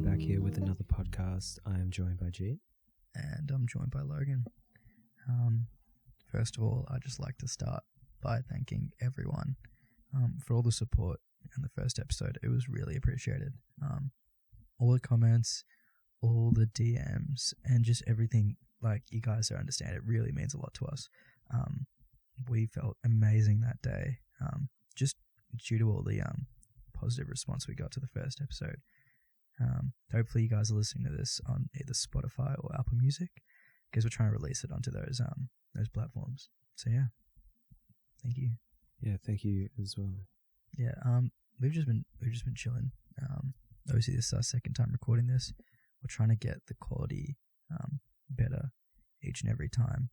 back here with another podcast. I am joined by G. And I'm joined by Logan. First of all, I'd just like to start by thanking everyone for all the support in the first episode. It was really appreciated. All the comments, all the DMs, and just everything. Like, you guys don't understand. It really means a lot to us. We felt amazing that day, just due to all the positive response we got to the first episode. Hopefully you guys are listening to this on either Spotify or Apple Music, because we're trying to release it onto those platforms. So yeah, thank you. Yeah, thank you as well. Yeah, we've just been chilling. Obviously this is our second time recording this. We're trying to get the quality better each and every time.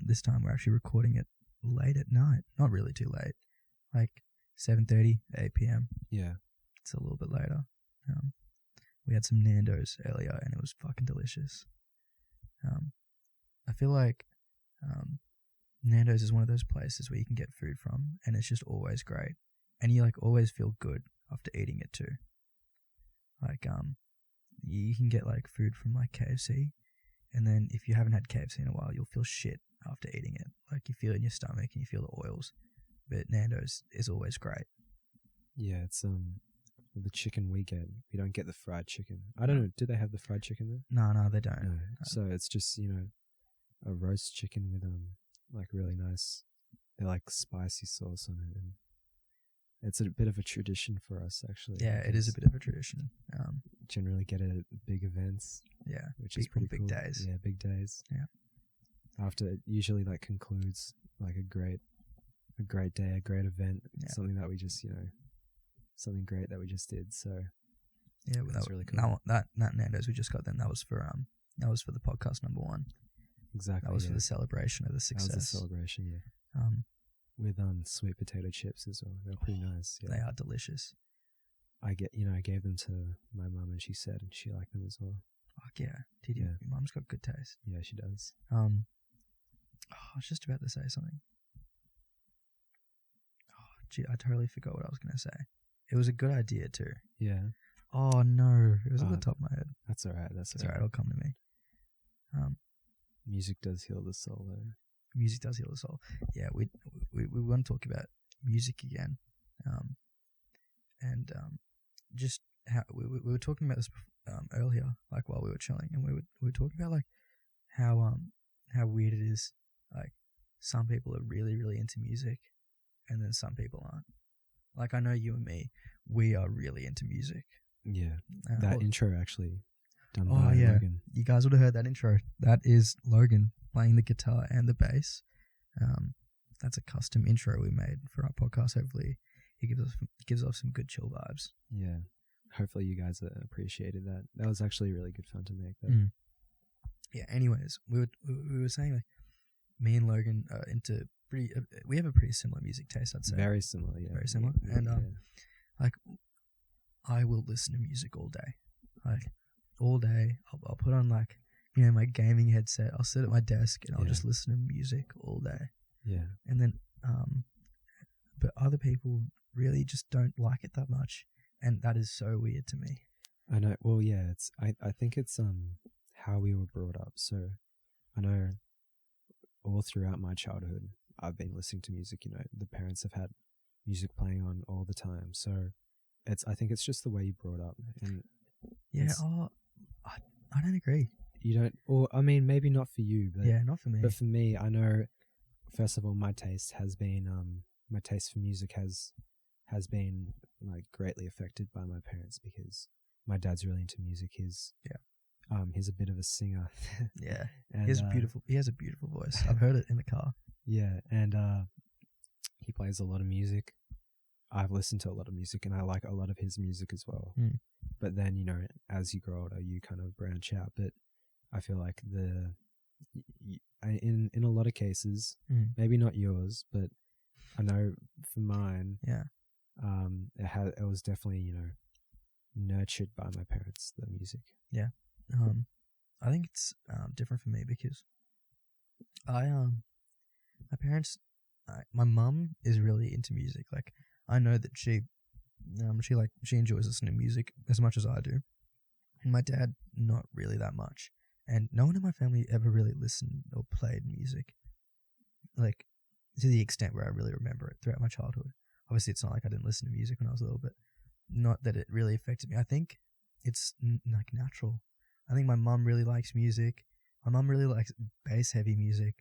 This time we're actually recording it late at night. Not really too late, like 7:30, 8 p.m. Yeah, it's a little bit later. We had some Nando's earlier, and it was fucking delicious. I feel like Nando's is one of those places where you can get food from, and it's just always great, and you like always feel good after eating it too. Like you can get like food from like KFC, and then if you haven't had KFC in a while, you'll feel shit after eating it. Like, you feel it in your stomach and you feel the oils. But Nando's is always great. yeah. It's the chicken we get. We don't get the fried chicken. I don't know. Do they have the fried chicken there? No, they don't. No. So it's just, a roast chicken with like really nice, they're like spicy sauce on it, and it's a bit of a tradition for us actually. Yeah, it is a bit of a tradition. Generally get it at big events. Yeah, which is pretty big cool. days. Yeah, big days. Yeah. After it usually like concludes like a great day, a great event, something that we just something great that we just did. So yeah, that was really cool. That Nando's we just got then, that was for the podcast number 1. Exactly. That was for the celebration of the success. That was the celebration, yeah. With sweet potato chips as well. They're pretty nice. Yeah. They are delicious. I gave them to my mum, and she said she liked them as well. Fuck yeah. Did you? Yeah. Your mum's got good taste. Yeah, she does. I was just about to say something. Oh, gee, I totally forgot what I was going to say. It was a good idea too. Yeah. Oh no, it was at the top of my head. That's all right. That's all right. It'll come to me. Music does heal the soul, though. Music does heal the soul. Yeah, we want to talk about music again, and just how we were talking about this earlier, like while we were chilling, and we were talking about like how weird it is. Like, some people are really, really into music, and then some people aren't. Like, I know you and me, we are really into music. Yeah, that intro actually done by Logan. You guys would have heard that intro. That is Logan playing the guitar and the bass. That's a custom intro we made for our podcast. Hopefully, it gives off some good chill vibes. Yeah, hopefully you guys appreciated that. That was actually really good fun to make. Though. Yeah. Anyways, we were saying, like, me and Logan are into pretty. We have a pretty similar music taste, I'd say. Very similar. Yeah. Very similar. And like, I will listen to music all day. Like, all day. I'll put on like, my gaming headset. I'll sit at my desk and I'll just listen to music all day. Yeah. And then, but other people really just don't like it that much, and that is so weird to me. I know. Well, yeah. I think it's how we were brought up. So, I know all throughout my childhood, I've been listening to music. The parents have had music playing on all the time. So, I think it's just the way you brought up. And yeah. I don't agree. You don't, or I mean, maybe not for you, but yeah, not for me. But for me, I know. First of all, my taste for music has been like greatly affected by my parents, because my dad's really into music. He's a bit of a singer. Yeah, and, he has a beautiful voice. I've heard it in the car. Yeah, and he plays a lot of music. I've listened to a lot of music, and I like a lot of his music as well. But then, as you grow older, you kind of branch out. But I feel like in a lot of cases, maybe not yours, but I know for mine, it was definitely nurtured by my parents, the music. Yeah, I think it's different for me, because my parents, my mum is really into music. Like, I know that she enjoys listening to music as much as I do. My dad, not really that much. And no one in my family ever really listened or played music. Like, to the extent where I really remember it throughout my childhood. Obviously, it's not like I didn't listen to music when I was little, but not that it really affected me. I think it's like natural. I think my mum really likes music. My mum really likes bass heavy music.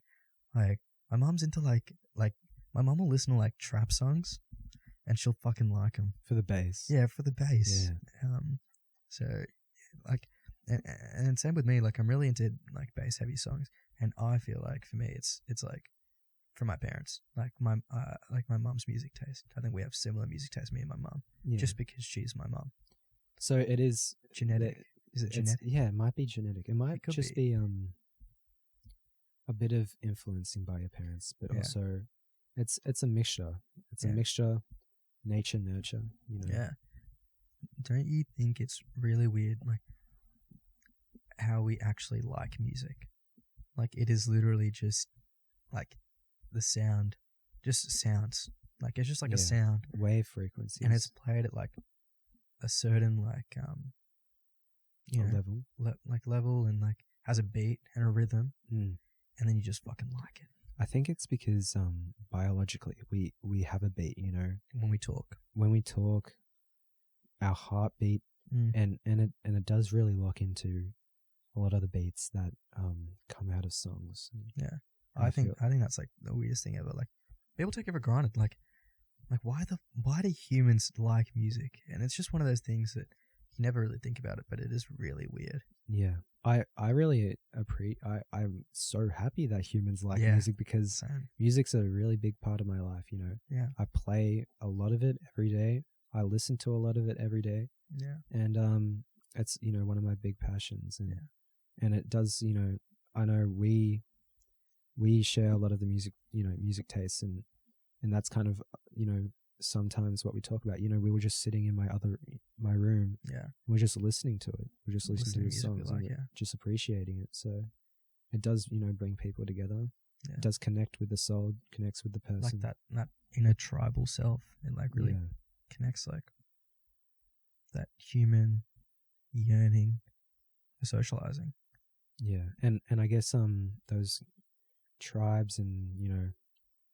Like, my mum's into like my mum will listen to like trap songs, and she'll fucking like them. For the bass. Yeah, for the bass. Yeah. So like, and same with me. Like, I'm really into like bass heavy songs, and I feel like for me, it's like from my parents, like my mum's music taste. I think we have similar music taste, me and my mum, Yeah. just because she's my mum. So it is Genetic. Is it genetic? Yeah, it might be genetic. It might could just be a bit of influencing by your parents, but Yeah. also it's a mixture. It's a Yeah. mixture, nature, nurture. You know. Yeah. Don't you think it's really weird, like, how we actually like music? Like, it is literally just like the sound, just sounds. Like, it's just like a Yeah. sound, Wave frequencies. and it's played at like a certain like you know, level, and like has a beat and a rhythm, Mm. and then you just fucking like it I think it's because biologically we have a beat. You know, when we talk. when we talk, our heartbeat, and it does really lock into a lot of the beats that come out of songs. Yeah, And I think that's like the weirdest thing ever. Like, people take it for granted. Like why do humans like music? And it's just one of those things that you never really think about it, but it is really weird. Yeah, I really I'm so happy that humans like Yeah. music, because Same. music's a really big part of my life. You know, Yeah. I play a lot of it every day. I listen to a lot of it every day, Yeah. and it's, you know, one of my big passions, and Yeah. and it does, you know, I know we share a lot of the music, you know, music tastes, and that's kind of, you know, sometimes what we talk about. You know, we were just sitting in my room, Yeah. we're just listening to it. We're just listening to the music we songs, like, and yeah. just appreciating it. So it does, you know, bring people together. Yeah. It does connect with the soul, connects with the person. Like that inner tribal self. It like really Yeah. connects, like that human yearning for socializing. Yeah. And I guess those tribes, and, you know,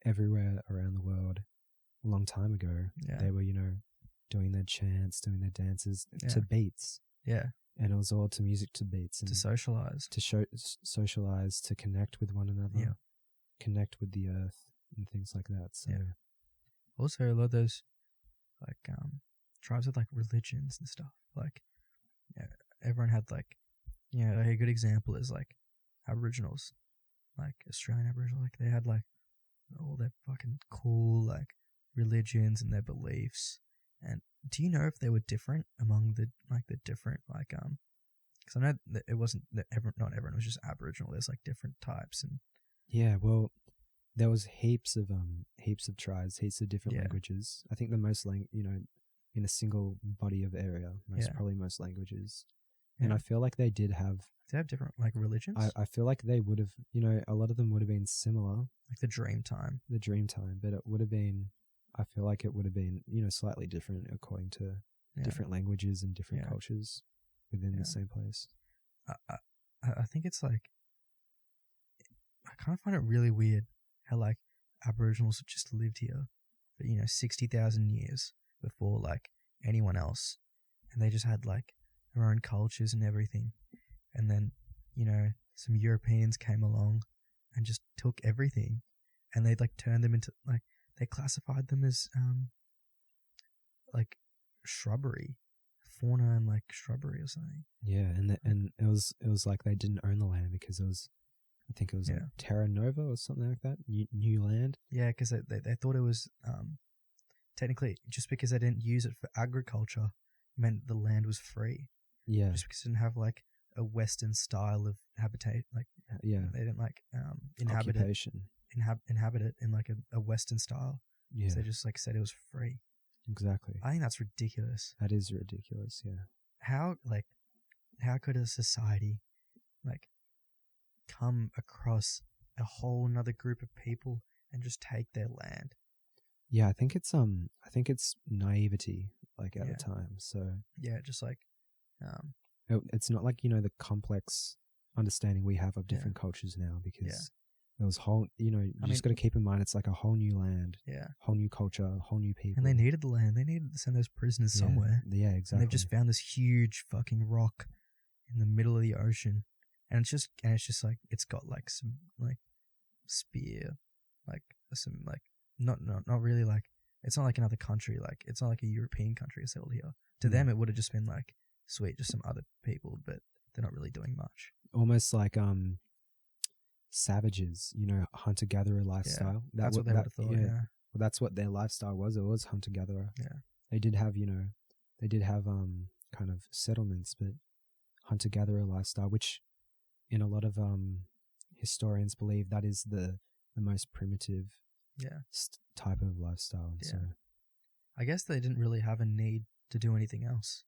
everywhere around the world a long time ago, Yeah. they were, you know, doing their chants, doing their dances Yeah. to beats. Yeah. And it was all to music, to beats, and To socialize. to socialize, to connect with one another, Yeah. connect with the earth, and things like that. So Yeah. Also, a lot of those like tribes had like religions and stuff. Like, everyone had like, you know, a good example is like Aboriginals, like Australian Aboriginal. Like, they had like all their fucking cool like religions and their beliefs. And do you know if they were different among the different like because I know that it wasn't that not everyone was just Aboriginal. There's like different types, and yeah, well, there was heaps of tribes, heaps of different Yeah. languages. I think the most you know, in a single body of area, Yeah. probably most languages. And Yeah. I feel like they did have. they have different like religions. I feel like they would have, you know, a lot of them would have been similar, Like the dream time. the dream time, but it would have been. I feel like it would have been, you know, slightly different according to Yeah. different languages and different Yeah. cultures within Yeah. the same place. I think it's like, I kind of find it really weird how like Aboriginals have just lived here for, you know, 60,000 years before like anyone else, and they just had like their own cultures and everything, and then, you know, some Europeans came along and just took everything, and they like turned them into like, they classified them as like shrubbery, fauna and like shrubbery or something. Yeah, and it was like they didn't own the land because it was, I think it was like Yeah. Terra Nova or something like that, new land. Yeah, because they thought it was technically, just because they didn't use it for agriculture meant the land was free. Yeah, Just because it didn't have like a Western style of habitat, like yeah, they didn't like inhabit occupation. inhabit it in like a Western style. Yeah, So they just like said it was free. exactly. I think that's ridiculous. That is ridiculous. Yeah, How could a society like come across a whole another group of people and just take their land? yeah. I think it's naivety, like at Yeah. the time. So Yeah, just like It's not like, the complex understanding we have of different cultures now, because it was whole, you just got to keep in mind it's like a whole new land, whole new culture, whole new people. And they needed the land. They needed to send those prisoners somewhere. Yeah, exactly. And they've just found this huge fucking rock in the middle of the ocean. And it's just like, it's got like some like spear, like some like, not really like, it's not like another country. Like, it's not like a European country settled here. To them, it would have just been like, sweet, just some other people, but they're not really doing much. Almost like savages, hunter-gatherer lifestyle. Yeah, that's what they would have thought. Yeah. Well, that's what their lifestyle was. It was hunter-gatherer. Yeah. They did have, kind of settlements, but hunter-gatherer lifestyle, which in a lot of historians believe that is the most primitive type of lifestyle. Yeah. So I guess they didn't really have a need to do anything else.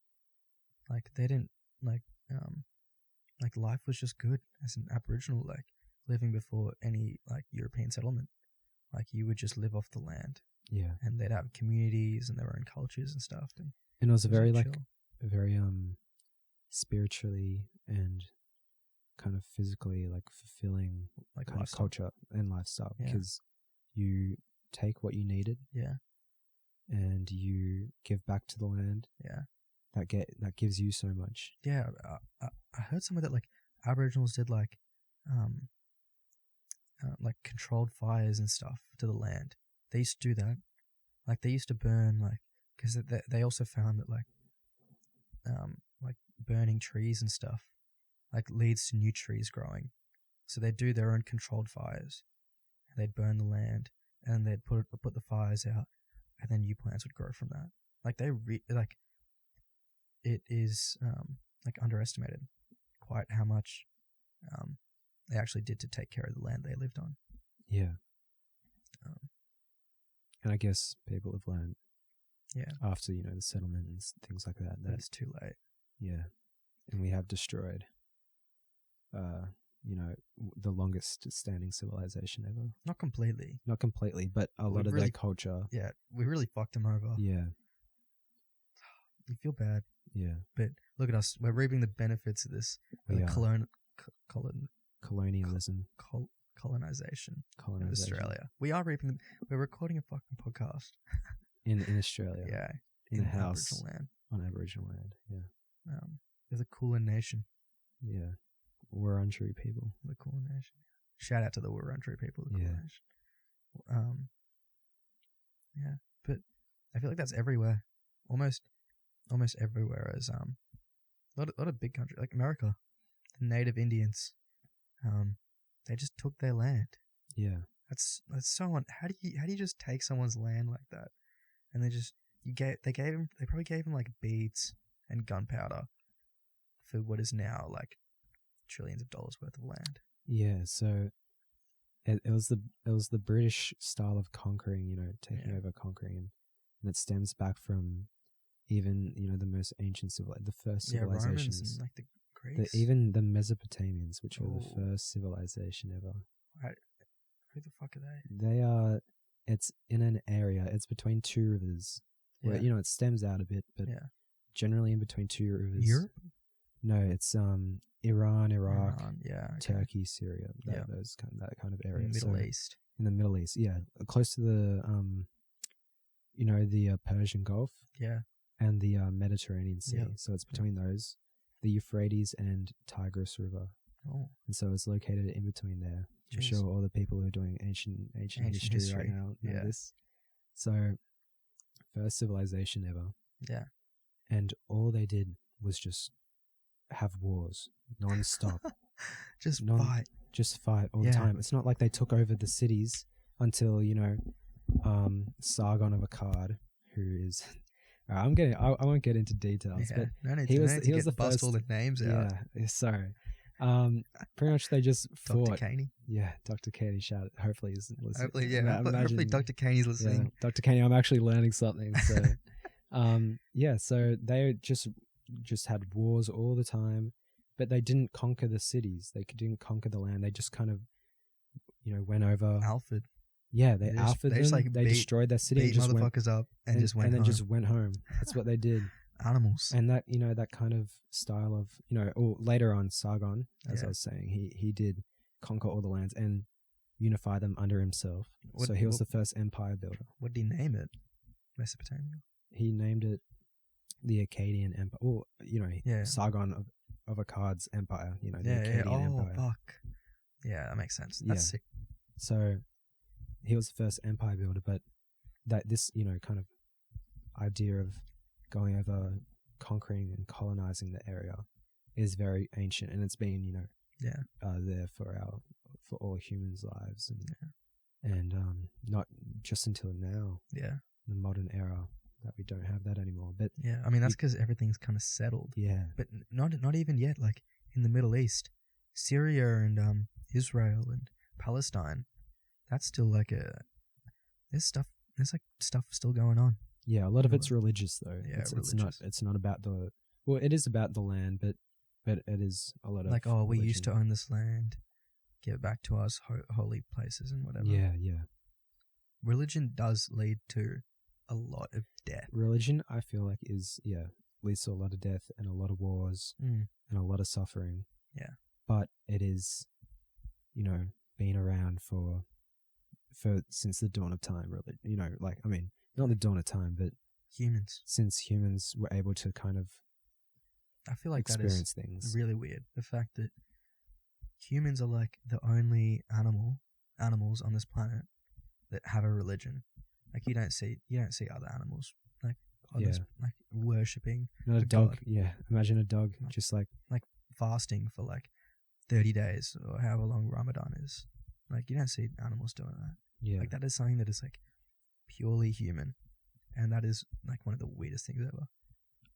Like, they didn't like life was just good as an Aboriginal, like living before any like European settlement. Like, you would just live off the land. Yeah. And they'd have communities and their own cultures and stuff. And it was a very spiritually and kind of physically like fulfilling like kind of culture and lifestyle, because you take what you needed and you give back to the land that gives you so much. I heard somewhere that like Aboriginals did like controlled fires and stuff to the land. They used to do that. Like, they used to burn, like, because they also found that like burning trees and stuff like leads to new trees growing. So they'd do their own controlled fires. They'd burn the land and they'd put the fires out, and then new plants would grow from that. Like, it is like underestimated quite how much they actually did to take care of the land they lived on. Yeah. And I guess people have learned after, the settlement and things like that it's too late. Yeah. And we have destroyed the longest standing civilization ever. Not completely, but a lot of their culture. Yeah, we really fucked them over. Yeah. You feel bad. Yeah. But look at us. We're reaping the benefits of this. Colonialism. Colonization of Australia. We're recording a fucking podcast. In Australia. Yeah. In a house. Aboriginal land. On Aboriginal land, yeah. There's a cooler nation. Yeah. Wurundjeri people. The cooler nation. Shout out to the Wurundjeri people. The cooler nation. Yeah. But I feel like that's everywhere. Almost everywhere is a lot of big countries like America, the native Indians, they just took their land. Yeah, that's so how do you just take someone's land like that, and they probably gave him like beads and gunpowder for what is now like trillions of dollars worth of land. Yeah, so it was the British style of conquering, taking over, conquering, and it stems back from even the most ancient the first civilizations, Romans and like the Greeks, even the Mesopotamians, which were the first civilization ever. Who the fuck are they? They are. It's in an area. It's between two rivers. Where it stems out a bit, but generally in between two rivers. Europe? No, it's Iran, Iraq, Turkey, Syria. That kind of area. Middle East. In the Middle East, close to the the Persian Gulf. Yeah. And the Mediterranean Sea. Yeah. So it's between those, the Euphrates and Tigris River. Oh. And so it's located in between there. I'm sure all the people who are doing ancient history right now know this. So, first civilization ever. Yeah. And all they did was just have wars non-stop. Fight. Just fight all the time. It's not like they took over the cities until, Sargon of Akkad, who is... I won't get into details, but he was the first. All the names out. Yeah, sorry. Pretty much they just fought. Dr. Caney. Yeah, Dr. Caney. Shout. Hopefully he's listening. Hopefully Dr. Caney's listening. Yeah, Dr. Caney, I'm actually learning something. So, so they just had wars all the time, but they didn't conquer the cities. They didn't conquer the land. They just kind of, went over. Alfred. Yeah, they destroyed their city. Beat motherfuckers up and just went home. Just went home. That's what they did. animals. And that, that kind of style of, or later on Sargon, as Yeah. I was saying, he did conquer all the lands and unify them under himself. So he was the first empire builder. What did he name it? Mesopotamia. He named it the Akkadian Empire, or Sargon of Akkad's empire. The Akkadian Empire. Fuck. Yeah, that makes sense. That's sick. So he was the first empire builder, but that this kind of idea of going over, conquering and colonizing the area is very ancient, and it's been there for all humans' lives, and not just until now, the modern era, that we don't have that anymore. But I mean that's because everything's kind of settled. Yeah, but not even yet. Like in the Middle East, Syria and Israel and Palestine, that's still like there's stuff still going on. Yeah, a lot of it's religious though. Yeah, it's not about it is about the land, but it is a lot of like, we religion. used to own this land, give it back to us, holy places and whatever. Yeah. Religion does lead to a lot of death. Religion, I feel like, leads to a lot of death and a lot of wars and a lot of suffering. Yeah. But it is, been around for since the dawn of time, really. Not the dawn of time, but since humans were able to kind of I feel like experience that is things. Really weird. The fact that humans are like the only animals on this planet that have a religion. Like you don't see other animals like like worshipping. Not a dog. God. Yeah, imagine a dog just like fasting for like 30 days or however long Ramadan is. Like you don't see animals doing that. Yeah, like that is something that is like purely human, and that is like one of the weirdest things ever.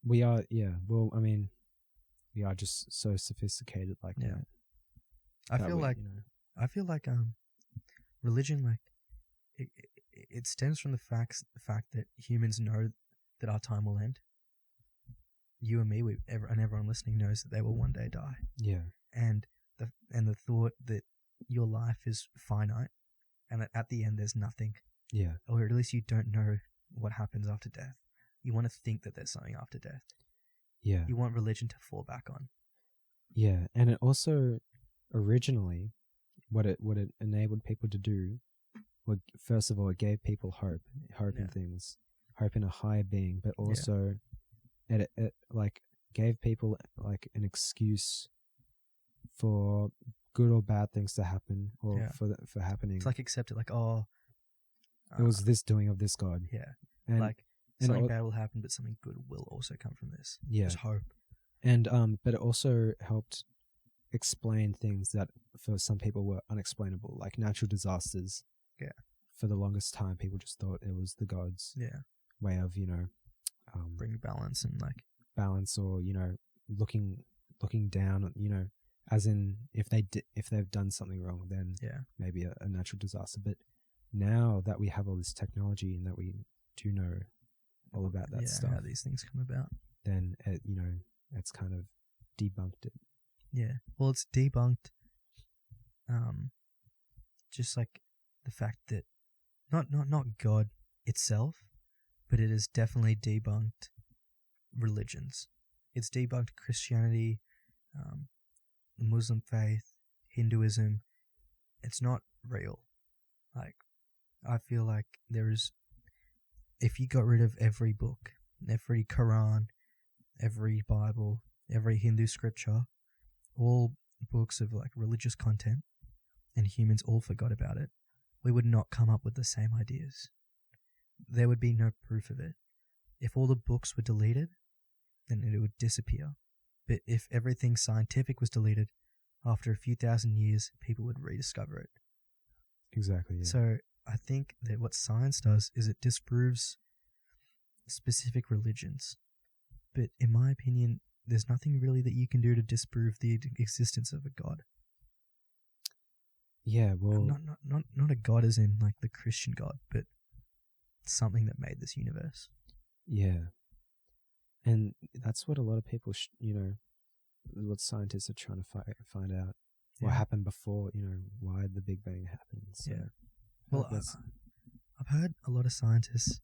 We are, well, I mean, we are just so sophisticated like that. I feel like religion, like it stems from the fact that humans know that our time will end. You and me, and everyone listening knows that they will one day die. Yeah, and the thought that your life is finite, and that at the end there's nothing. Yeah, or at least you don't know what happens after death. You want to think that there's something after death. Yeah. You want religion to fall back on. Yeah, and it also originally what it enabled people to do, well, first of all, it gave people hope in things, hope in a higher being, but also it like gave people like an excuse for good or bad things to happen, or for happening. It's like accept it, like it was this doing of this God. Yeah, and like something bad will happen, but something good will also come from this. Yeah, just hope. And but it also helped explain things that for some people were unexplainable, like natural disasters. Yeah. For the longest time, people just thought it was the gods. Yeah. Way of bring balance and like balance, or looking down, as in if they've done something wrong, then maybe a natural disaster. But now that we have all this technology and that we do know all about that stuff, how these things come about, then it's kind of debunked it. Yeah, well, it's debunked. Just like the fact that not God itself, but it has definitely debunked religions. It's debunked Christianity, the Muslim faith, Hinduism. It's not real. Like, I feel like if you got rid of every book, every Quran, every Bible, every Hindu scripture, all books of like religious content, and humans all forgot about it, we would not come up with the same ideas. There would be no proof of it. If all the books were deleted, then it would disappear. But if everything scientific was deleted, after a few thousand years, people would rediscover it. Exactly. Yeah. So I think that what science does is it disproves specific religions. But in my opinion, there's nothing really that you can do to disprove the existence of a god. Yeah, well, not a god as in like the Christian God, but something that made this universe. Yeah, and that's what a lot of people, what scientists are trying to find out what happened before, why the Big Bang happened. So, well, I've heard a lot of scientists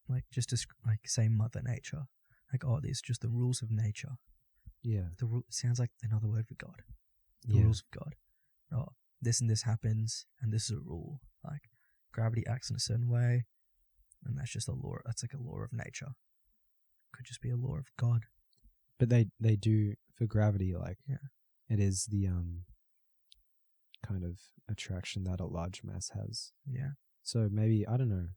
like just like say Mother Nature, like, oh, these are just the rules of nature. Yeah. Sounds like another word for God. The Yeah. rules of God. Oh, this and this happens, and this is a rule. Like, gravity acts in a certain way, and that's just a law. That's like a law of nature. Could just be a law of God. But they do, for gravity, like, Yeah. it is the kind of attraction that a large mass has. Yeah. So maybe, I don't know.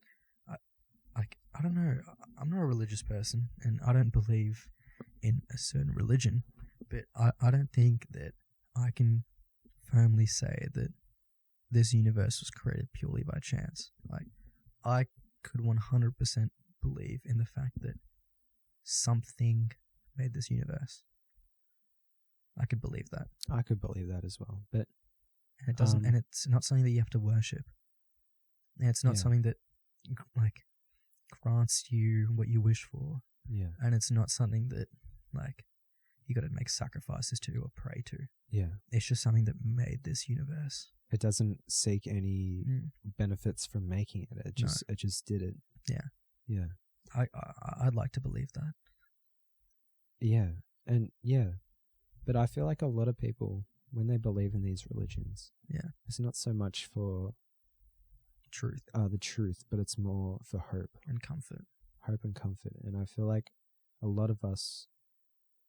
I don't know. I'm not a religious person, and I don't believe in a certain religion, but I don't think that I can firmly say that this universe was created purely by chance. Like, I could 100% believe in the fact that something made this universe. I could believe that. I could believe that as well. But And it doesn't, and it's not something that you have to worship. And it's not Yeah. something that, like, grants you what you wish for. yeah. And it's not something that, like, you got to make sacrifices to or pray to. Yeah. It's just something that made this universe. It doesn't seek any benefits from making it. It just did it. Yeah. Yeah. I'd like to believe that. Yeah. And yeah. But I feel like a lot of people, when they believe in these religions, Yeah. it's not so much for Truth the truth, but it's more for hope. and comfort. Hope and comfort. And I feel like a lot of us,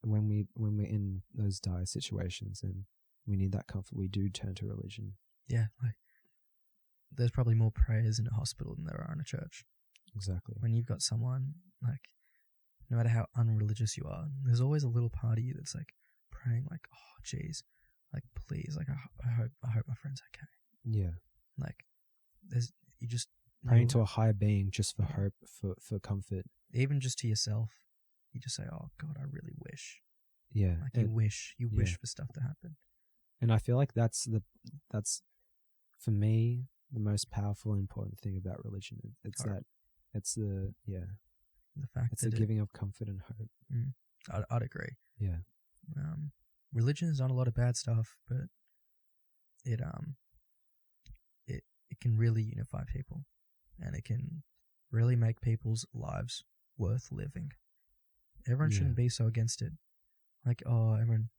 when we're in those dire situations and we need that comfort, we do turn to religion. Yeah. Like, there's probably more prayers in a hospital than there are in a church. Exactly. When you've got someone, like, no matter how unreligious you are, there's always a little part of you that's like praying, like, oh, geez, like, please, like, I hope my friend's okay. Yeah. Like, you just Praying to a higher being just for hope, for comfort. Even just to yourself, you just say, oh God, I really wish. Yeah. Like, you wish for stuff to happen. And I feel like that's for me the most powerful and important thing about religion. It's Hope. that it's the fact it's that the giving of comfort and hope. I'd agree. Yeah. Religion is not a lot of bad stuff, but it can really unify people, and it can really make people's lives worth living. Everyone shouldn't be so against it. Like, everyone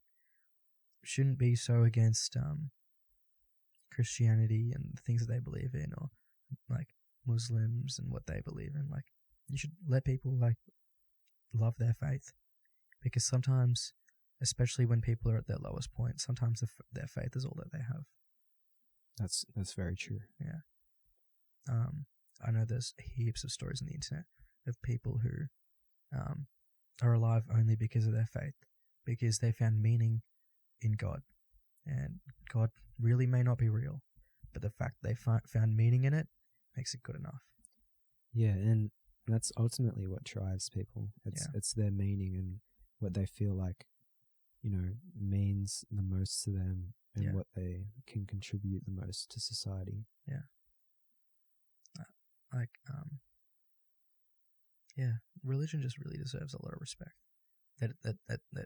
shouldn't be so against Christianity and the things that they believe in, or like Muslims and what they believe in. Like, you should let people, like, love their faith, because sometimes, especially when people are at their lowest point, sometimes their faith is all that they have. That's very true. Yeah. I know there's heaps of stories on the internet of people who are alive only because of their faith, because they found meaning in God. And God really may not be real, but the fact they found meaning in it makes it good enough. Yeah, and that's ultimately what drives people. It's their meaning and what they feel like, means the most to them, and what they can contribute the most to society. Yeah. Religion just really deserves a lot of respect. That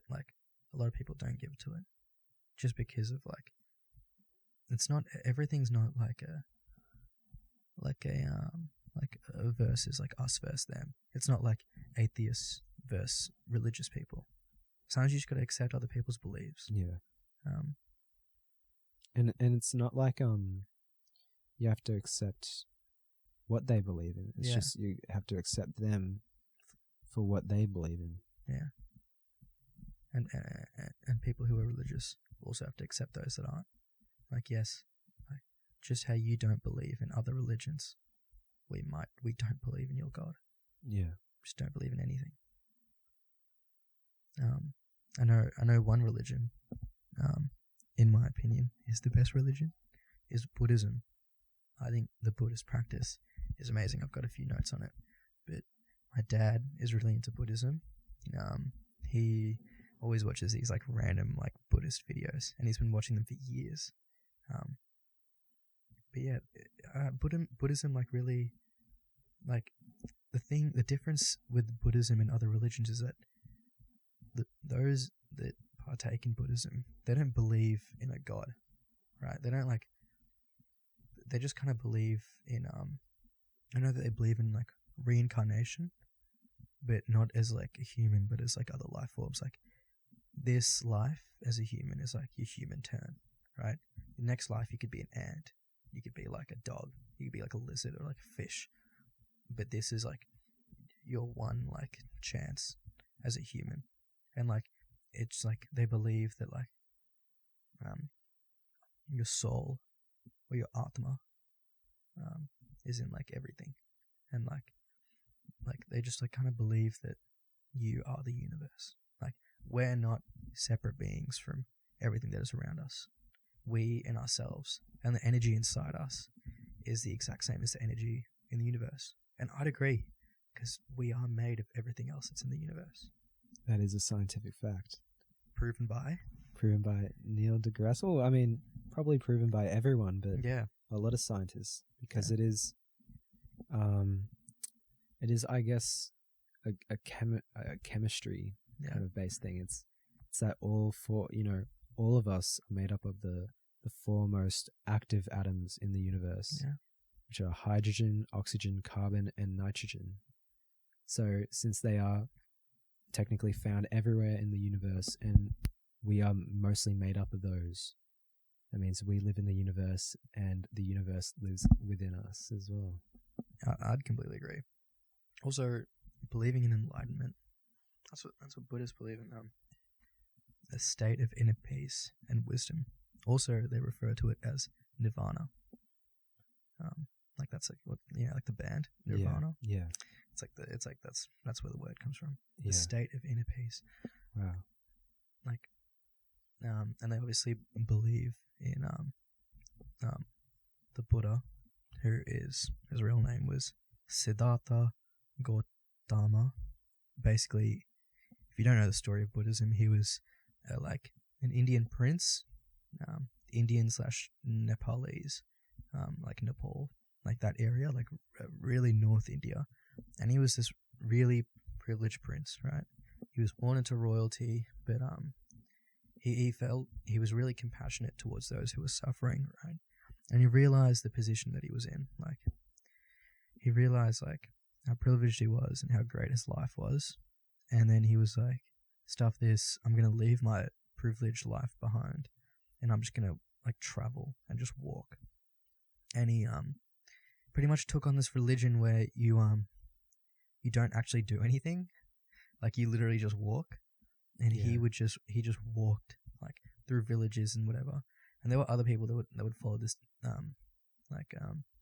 like, a lot of people don't give to it, just because of, like, it's not, everything's not like a versus, like, us versus them. It's not like atheists versus religious people. Sometimes you just got to accept other people's beliefs. Yeah. And it's not like you have to accept what they believe in. It's just you have to accept them for what they believe in. Yeah. And people who are religious also have to accept those that aren't. Like, yes, like, just how you don't believe in other religions, we don't believe in your God. Yeah. We just don't believe in anything. I know one religion, in my opinion, is the best religion, is Buddhism. I think the Buddhist practice is amazing. I've got a few notes on it, but my dad is really into Buddhism. He always watches these, like, random, like, Buddhist videos, and he's been watching them for years. But yeah, Buddhism, like, really, like, the difference with Buddhism and other religions is that those that partake in Buddhism, they don't believe in a God, right? They don't, like, they just kind of believe in, I know that they believe in, like, reincarnation, but not as like a human, but as like other life forms. Like this life as a human is like your human turn, right? The next life you could be an ant, you could be like a dog, you could be like a lizard or like a fish. But this is like your one like chance as a human. And like it's like they believe that like your soul or your atma is in like everything. And like they just like kind of believe that you are the universe. Like we're not separate beings from everything that is around us. We and ourselves and the energy inside us is the exact same as the energy in the universe. And I'd agree, because we are made of everything else that's in the universe. That is a scientific fact. Proven by? Proven by Neil deGrasse. Well, I mean, probably proven by everyone, but yeah, a lot of scientists, because Yeah. it is, I guess, a chemistry Yeah. kind of based thing. It's that all of us are made up of the four most active atoms in the universe, Yeah. which are hydrogen, oxygen, carbon, and nitrogen. So since they are technically found everywhere in the universe and we are mostly made up of those, that means we live in the universe and the universe lives within us as well. I'd completely agree. Also, believing in enlightenment. That's what Buddhists believe in. A state of inner peace and wisdom. Also, they refer to it as nirvana. Like that's like what like the band Nirvana. Yeah. It's like that's where the word comes from. The Yeah. state of inner peace. Wow. Like, and they obviously believe in the Buddha, his real name was Siddhartha Gautama. Basically, if you don't know the story of Buddhism, he was like an Indian prince, Indian/Nepalese, like Nepal, like that area, like really North India. And he was this really privileged prince, right? He was born into royalty, but he felt he was really compassionate towards those who were suffering, right? And he realized the position that he was in. Like, he realized like how privileged he was and how great his life was. And then he was like, stuff this, I'm going to leave my privileged life behind and I'm just going to like travel and just walk. And he pretty much took on this religion where you don't actually do anything. Like you literally just walk. And he just walked like through villages and whatever. And there were other people that would follow this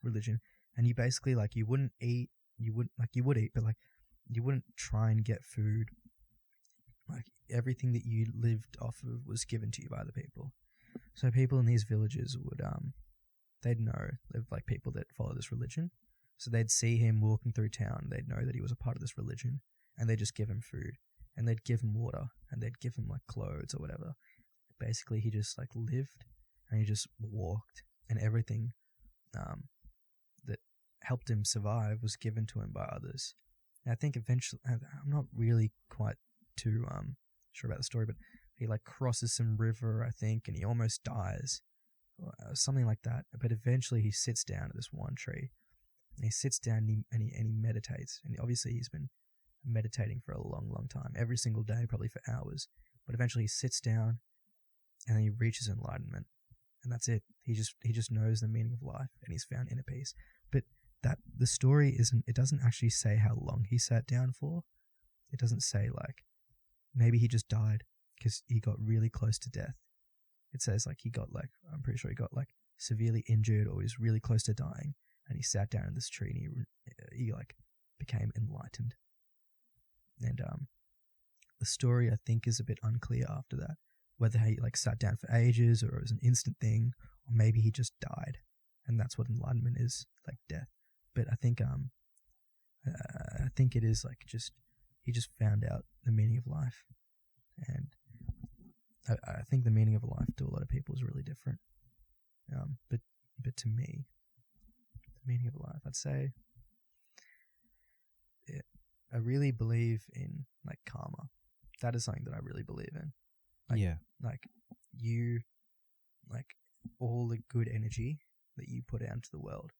religion. And you basically like you wouldn't eat, you would eat, but like you wouldn't try and get food. Like everything that you lived off of was given to you by the people. So people in these villages would they'd know like people that follow this religion. So they'd see him walking through town, they'd know that he was a part of this religion, and they'd just give him food, and they'd give him water, and they'd give him like clothes or whatever. Basically he just like lived and he just walked, and everything that helped him survive was given to him by others. And I think eventually, I'm not really quite too sure about the story, but he like crosses some river, I think, and he almost dies, or something like that. But eventually he sits down at this one tree, and he sits down and he meditates. And obviously he's been meditating for a long, long time, every single day, probably for hours. But eventually he sits down, and then he reaches enlightenment, and that's it. He just knows the meaning of life, and he's found inner peace. But that the story doesn't actually say how long he sat down for. It doesn't say like maybe he just died because he got really close to death. It says like I'm pretty sure he got like severely injured or he was really close to dying, and he sat down in this tree and he like became enlightened. And the story I think is a bit unclear after that, whether he like sat down for ages or it was an instant thing, or maybe he just died, and that's what enlightenment is, like death. But I think it is like he just found out the meaning of life, and I think the meaning of life to a lot of people is really different. But to me, the meaning of life, I'd say, I really believe in like karma. That is something that I really believe in. Like you, like all the good energy that you put out into the world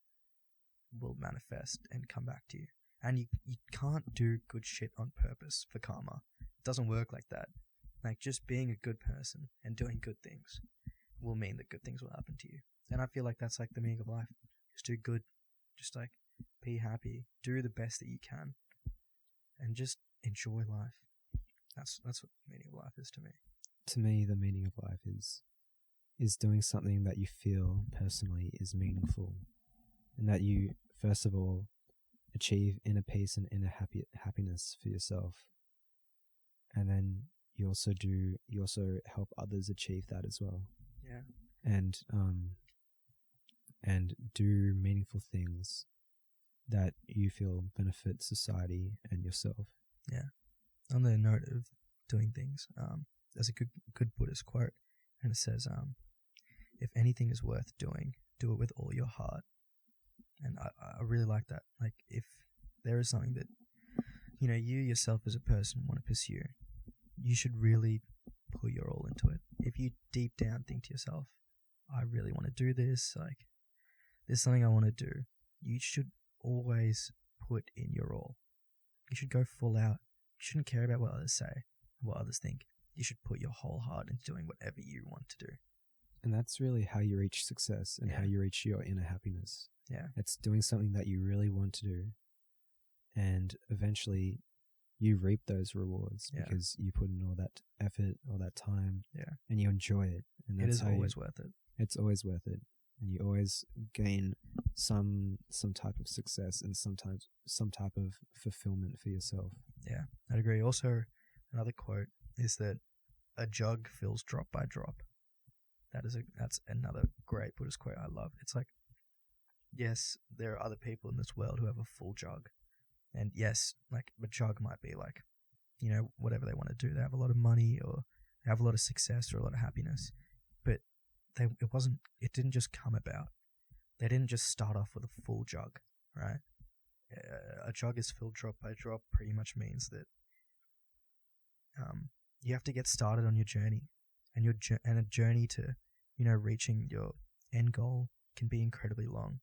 will manifest and come back to you. And you can't do good shit on purpose for karma. It doesn't work like that. Like, just being a good person and doing good things will mean that good things will happen to you. And I feel like that's like the meaning of life. Just do good. Just like be happy. Do the best that you can. And just enjoy life. That's what the meaning of life is to me. To me, the meaning of life is doing something that you feel personally is meaningful, and that you, first of all, achieve inner peace and inner happiness for yourself, and then you also help others achieve that as well. Yeah. And do meaningful things that you feel benefit society and yourself. Yeah. On the note of doing things, there's a good Buddhist quote, and it says, if anything is worth doing, do it with all your heart. And I really like that. Like, if there is something that, you yourself as a person want to pursue, you should really put your all into it. If you deep down think to yourself, I really want to do this, like, there's something I want to do, you should always put in your all. You should go full out. You shouldn't care about what others say, what others think. You should put your whole heart into doing whatever you want to do. And that's really how you reach success and how you reach your inner happiness. Yeah. It's doing something that you really want to do. And eventually you reap those rewards because you put in all that effort, all that time, and you enjoy it. And that's always worth it. It's always worth it. And you always gain some type of success and sometimes some type of fulfillment for yourself. Yeah, I'd agree. Also, another quote is that a jug fills drop by drop. That's another great Buddhist quote I love. It's like, yes, there are other people in this world who have a full jug. And yes, like, a jug might be like, whatever they want to do. They have a lot of money, or they have a lot of success, or a lot of happiness. But it didn't just come about. They didn't just start off with a full jug, right? A jug is filled drop by drop pretty much means that you have to get started on your journey, and a journey to reaching your end goal can be incredibly long,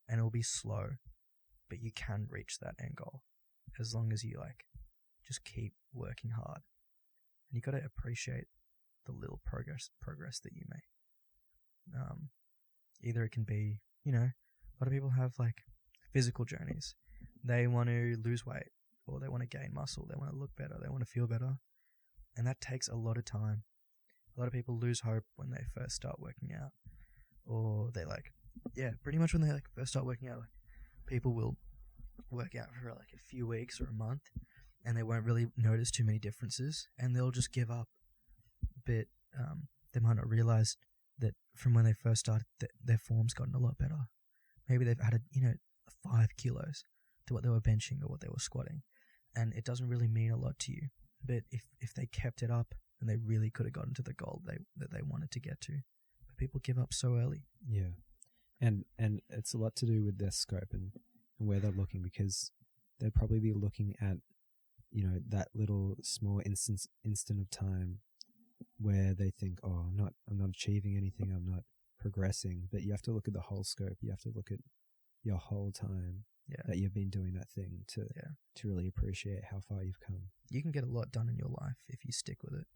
and it will be slow, but you can reach that end goal as long as you just keep working hard. And you got to appreciate the little progress that you make. Either it can be, a lot of people have physical journeys. They want to lose weight, or they want to gain muscle. They want to look better. They want to feel better. And that takes a lot of time. A lot of people lose hope when they first start working out, or they pretty much when they first start working out, people will work out for a few weeks or a month, and they won't really notice too many differences, and they'll just give up. But they might not realize that from when they first started, their form's gotten a lot better. Maybe they've added 5 kilos to what they were benching or what they were squatting, and it doesn't really mean a lot to you. But if they kept it up, then they really could have gotten to the goal that they wanted to get to. But people give up so early. Yeah, and it's a lot to do with their scope and where they're looking, because they'd probably be looking at that little small instant of time where they think, oh, I'm not achieving anything, I'm not progressing. But you have to look at the whole scope. You have to look at your whole time that you've been doing that thing to really appreciate how far you've come. You can get a lot done in your life if you stick with it.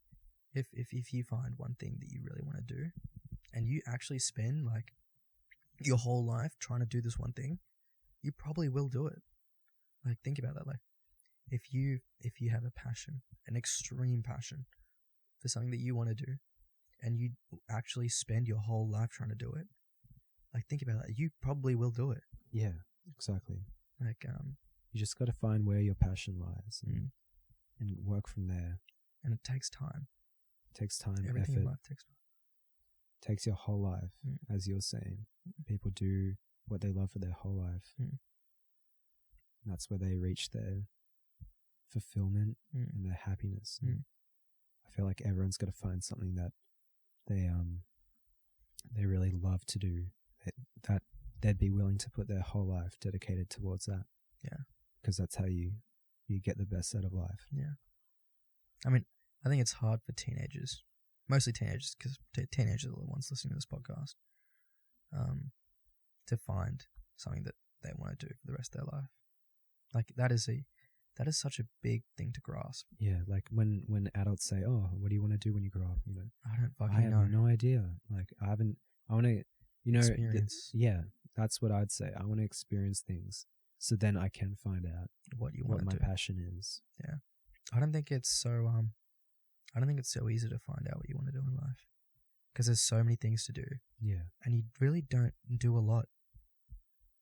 If you find one thing that you really want to do, and you actually spend your whole life trying to do this one thing, you probably will do it. Think about that. If you have a passion, an extreme passion for something that you want to do, and you actually spend your whole life trying to do it, think about that. You probably will do it. Yeah, exactly. You just got to find where your passion lies and work from there. And it takes time. It takes time, Everything effort. in life takes time. It takes your whole life, as you're saying. People do what they love for their whole life. That's where they reach their fulfillment and their happiness. I feel like everyone's got to find something that they really love to do, that they'd be willing to put their whole life dedicated towards that. Yeah. Because that's how you get the best out of life. Yeah. I mean, I think it's hard for teenagers, mostly teenagers, because teenagers are the ones listening to this podcast, to find something that they want to do for the rest of their life. Like that is such a big thing to grasp. Yeah, like when adults say, "Oh, what do you want to do when you grow up?" I don't I fucking have know. no idea. Like I haven't. I want to, Experience yeah, that's what I'd say. I want to experience things, so then I can find out what you what want my to do. passion is. Yeah. I don't think it's so I don't think it's so easy to find out what you want to do in life because there's so many things to do Yeah, and you really don't do a lot.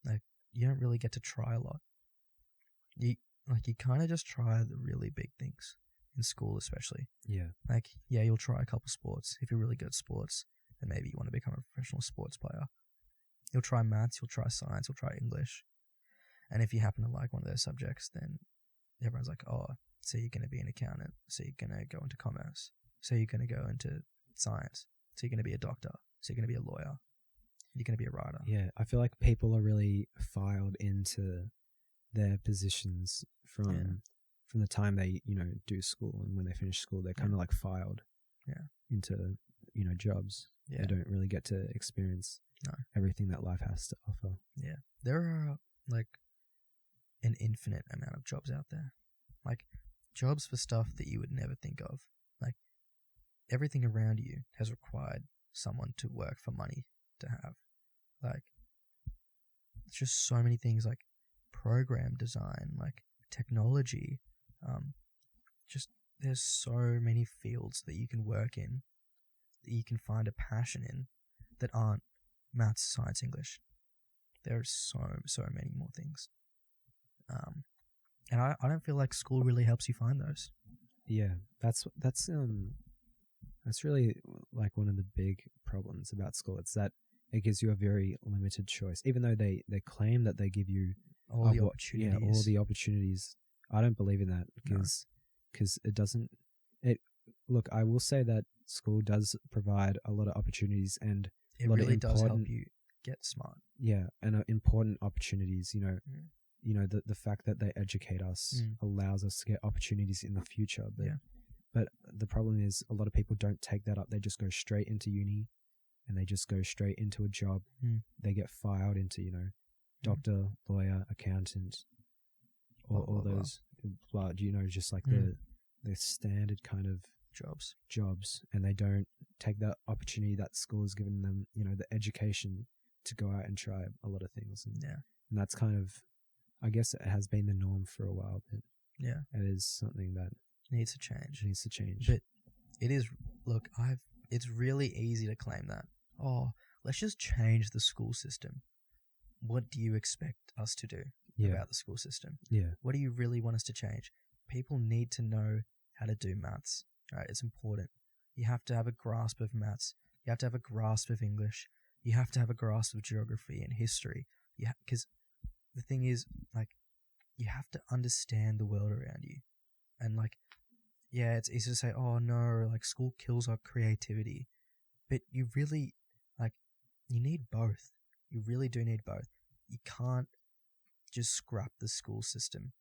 Like you don't really get to try a lot. You kind of just try the really big things in school, especially. yeah, Like yeah, you'll try a couple sports if you're really good at sports. Then maybe you want to become a professional sports player. You'll try maths, you'll try science, you'll try English, and if you happen to like one of those subjects, then everyone's like, oh, so you're going to be an accountant, so you're going to go into commerce, so you're going to go into science, so you're going to be a doctor, so you're going to be a lawyer, you're going to be a writer. yeah. I feel like people are really filed into their positions from the time they do school, and when they finish school, they're kind of like filed into jobs. Yeah. They don't really get to experience everything that life has to offer. Yeah. There are like an infinite amount of jobs out there. Like jobs for stuff that you would never think of. Like everything around you has required someone to work for money to have. Like it's just so many things like program design, like technology. Just there's so many fields that you can work in, that you can find a passion in, that aren't maths, science, English. There's so many more things. And I don't feel like school really helps you find those. Yeah, that's really like one of the big problems about school. It's that it gives you a very limited choice, even though they claim that they give you all the opportunities. Yeah, all the opportunities. I don't believe in that because it doesn't. Look, I will say that school does provide a lot of opportunities, and it really does help you get smart. Yeah, and important opportunities. The fact that they educate us allows us to get opportunities in the future. But the problem is a lot of people don't take that up. They just go straight into uni, and they just go straight into a job. They get filed into doctor, lawyer, accountant, all those. Well, just like the standard kind of jobs, and they don't take that opportunity that school has given them. The education to go out and try a lot of things, and that's kind of, I guess it has been the norm for a while, but it is something that needs to change. But it is. Look, it's really easy to claim that. Oh, let's just change the school system. What do you expect us to do about the school system? Yeah. What do you really want us to change? People need to know how to do maths. Right? It's important. You have to have a grasp of maths. You have to have a grasp of English. You have to have a grasp of geography and history. Because the thing is, like, you have to understand the world around you. And, like, yeah, it's easy to say, oh, no, like, school kills our creativity. But you really, like, you need both. You really do need both. You can't just scrap the school system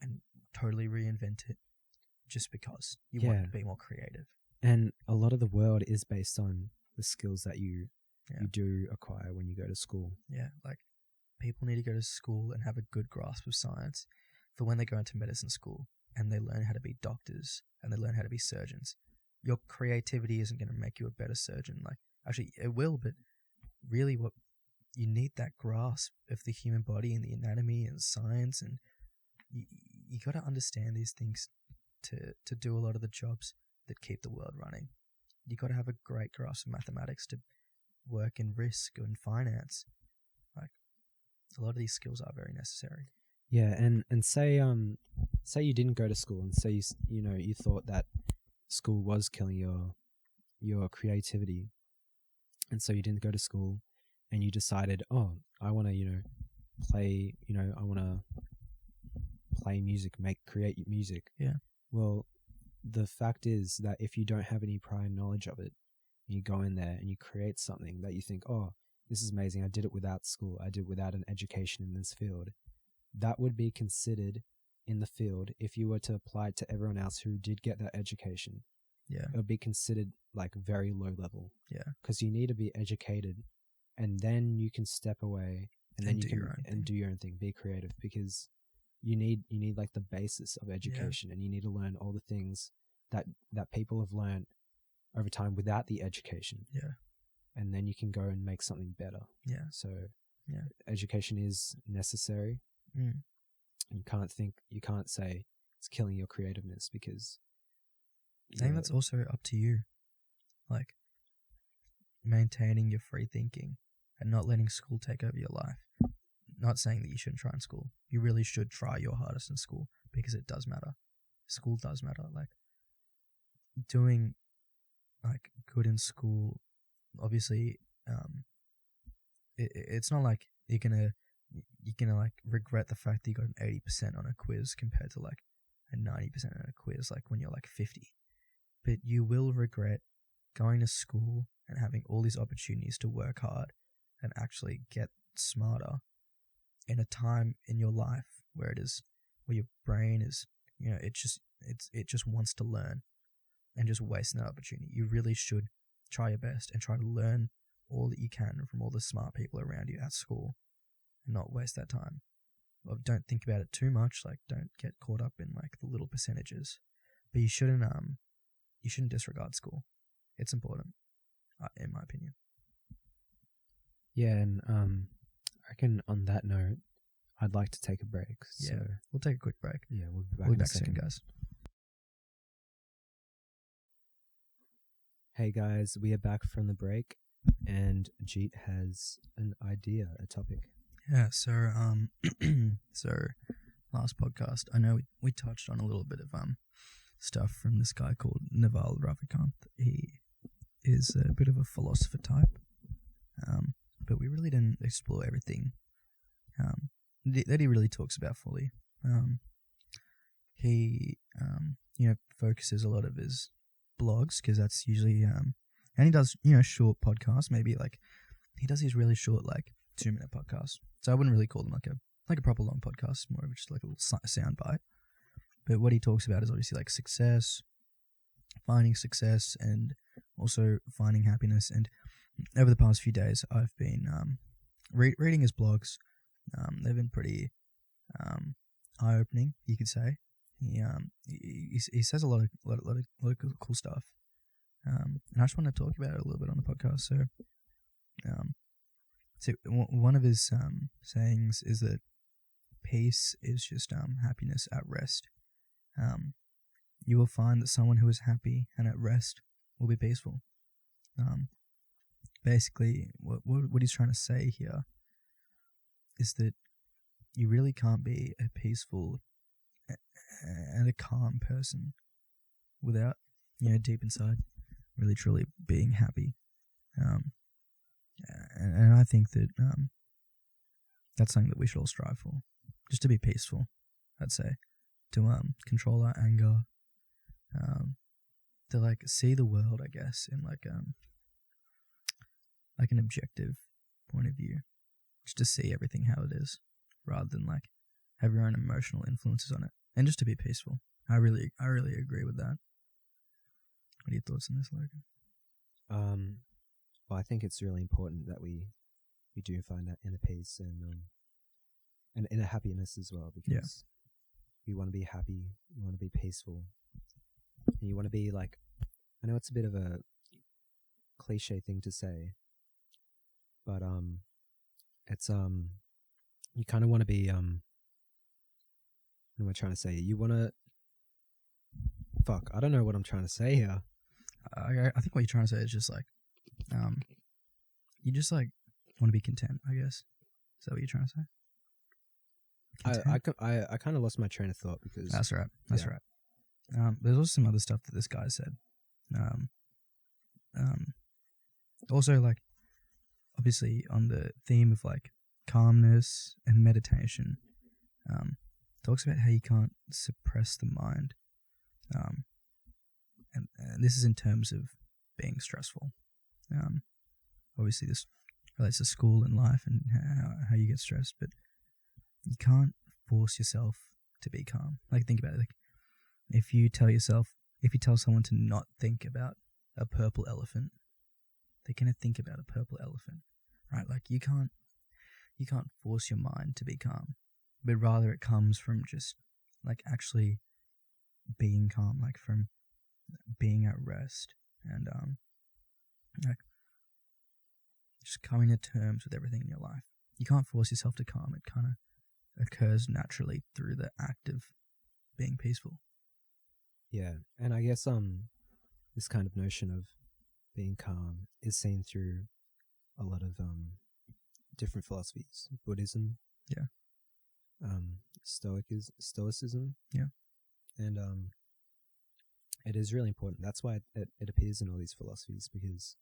and totally reinvent it just because you want to be more creative. And a lot of the world is based on the skills that you do acquire when you go to school. Yeah, like, people need to go to school and have a good grasp of science for when they go into medicine school and they learn how to be doctors and they learn how to be surgeons. Your creativity isn't going to make you a better surgeon. Like, actually, it will, but really what you need that grasp of the human body and the anatomy and science, and you got to understand these things to do a lot of the jobs that keep the world running. You got to have a great grasp of mathematics to work in risk and finance. Like, a lot of these skills are very necessary. Yeah, and say you didn't go to school, and say you thought that school was killing your creativity, and so you didn't go to school, and you decided, oh, I want to I want to play music, create music. Yeah. Well, the fact is that if you don't have any prior knowledge of it, you go in there and you create something that you think, oh, this is amazing. I did it without school. I did it without an education in this field. That would be considered in the field if you were to apply it to everyone else who did get that education. Yeah. It would be considered like very low level. Yeah. Because you need to be educated, and then you can step away and then you can do your own thing, be creative, because you need like the basis of education, and you need to learn all the things that people have learned over time without the education. Yeah. And then you can go and make something better. Yeah. So Yeah. education is necessary. Mm. You can't say it's killing your creativeness, because I think that's also up to you. Like, maintaining your free thinking and not letting school take over your life. Not saying that you shouldn't try in school. You really should try your hardest in school, because it does matter. School does matter. Like, doing like good in school, obviously, it's not like you're gonna like regret the fact that you got an 80% on a quiz compared to like a 90% on a quiz, like when you're like 50. But you will regret going to school and having all these opportunities to work hard and actually get smarter in a time in your life where your brain is, it just wants to learn, and just wasting that opportunity. You really should try your best and try to learn all that you can from all the smart people around you at school, and not waste that time. Well, don't think about it too much. Like, don't get caught up in like the little percentages, but you shouldn't disregard school. It's important, in my opinion. Yeah, and I reckon on that note, I'd like to take a break. So Yeah, we'll take a quick break. yeah, we'll be back, We'll in be a back soon, second. guys. Hey guys, we are back from the break, and Jeet has an idea, a topic. Yeah, so so last podcast, I know we touched on a little bit of stuff from this guy called Naval Ravikant. He is a bit of a philosopher type, but we really didn't explore everything that he really talks about fully. He focuses a lot of his blogs, because that's usually and he does short podcasts. Maybe like he does these really short, like 2-minute podcasts. So I wouldn't really call them like a proper long podcast, more of just like a little sound bite. But what he talks about is obviously like success, finding success, and also finding happiness. And over the past few days, I've been reading his blogs. They've been pretty eye-opening, you could say. He says a lot of cool stuff, and I just want to talk about it a little bit on the podcast. So one of his sayings is that peace is just happiness at rest. You will find that someone who is happy and at rest will be peaceful. Basically, what he's trying to say here is that you really can't be a peaceful and a calm person without, deep inside, really truly being happy. And I think that that's something that we should all strive for, just to be peaceful. I'd say to control our anger, to like see the world, I guess, in like an objective point of view, just to see everything how it is, rather than like have your own emotional influences on it, and just to be peaceful. I really agree with that. What are your thoughts on this, Logan? Well, I think it's really important that we do find that inner peace and inner happiness as well, because you want to be happy, you want to be peaceful, and you want to be like, I know it's a bit of a cliche thing to say, but it's you kind of want to be what am I trying to say? You want to I don't know what I'm trying to say here. I think what you're trying to say is just like you just like want to be content, I guess. Is that what you're trying to say? I kind of lost my train of thought, because that's right. There's also some other stuff that this guy said. Also, like, obviously on the theme of like calmness and meditation, talks about how you can't suppress the mind, and this is in terms of being stressful. Obviously this relates to school and life and how you get stressed, but you can't force yourself to be calm. Like, think about it. Like, if you tell someone to not think about a purple elephant, they're gonna think about a purple elephant, right? Like, you can't force your mind to be calm, but rather it comes from just like actually being calm, like from being at rest and like just coming to terms with everything in your life. You can't force yourself to calm. It kind of occurs naturally through the act of being peaceful. Yeah, and I guess this kind of notion of being calm is seen through a lot of different philosophies. Buddhism, Yeah. Stoicism, Yeah. and it is really important. That's why it appears in all these philosophies, because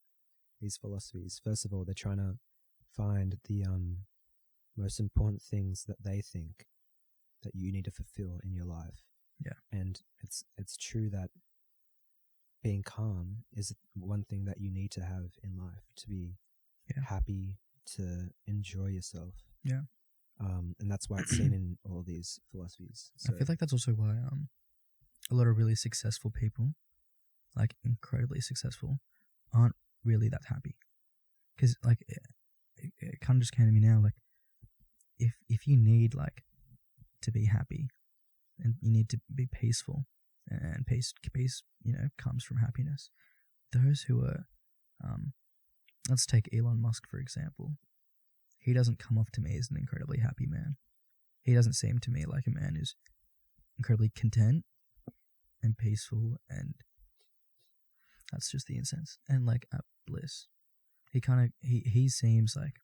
these philosophies, first of all, they're trying to find the most important things that they think that you need to fulfill in your life. Yeah. And it's true that being calm is one thing that you need to have in life to be happy, to enjoy yourself. Yeah. And that's why it's seen in all these philosophies. So, I feel like that's also why a lot of really successful people, like incredibly successful, aren't really that happy. Because like it kind of just came to me now, like if you need like to be happy and you need to be peaceful, and peace comes from happiness. Those who are let's take Elon Musk for example. He doesn't come off to me as an incredibly happy man. He doesn't seem to me like a man who's incredibly content and peaceful, and that's just the incense and like bliss. He seems like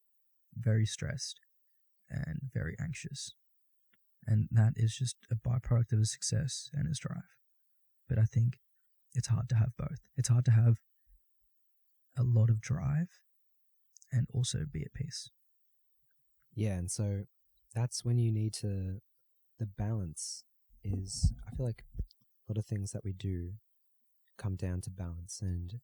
very stressed and very anxious, and that is just a byproduct of his success and his drive. But I think it's hard to have both. It's hard to have a lot of drive and also be at peace. Yeah, and so that's when you need to, the balance is, I feel like a lot of things that we do come down to balance. And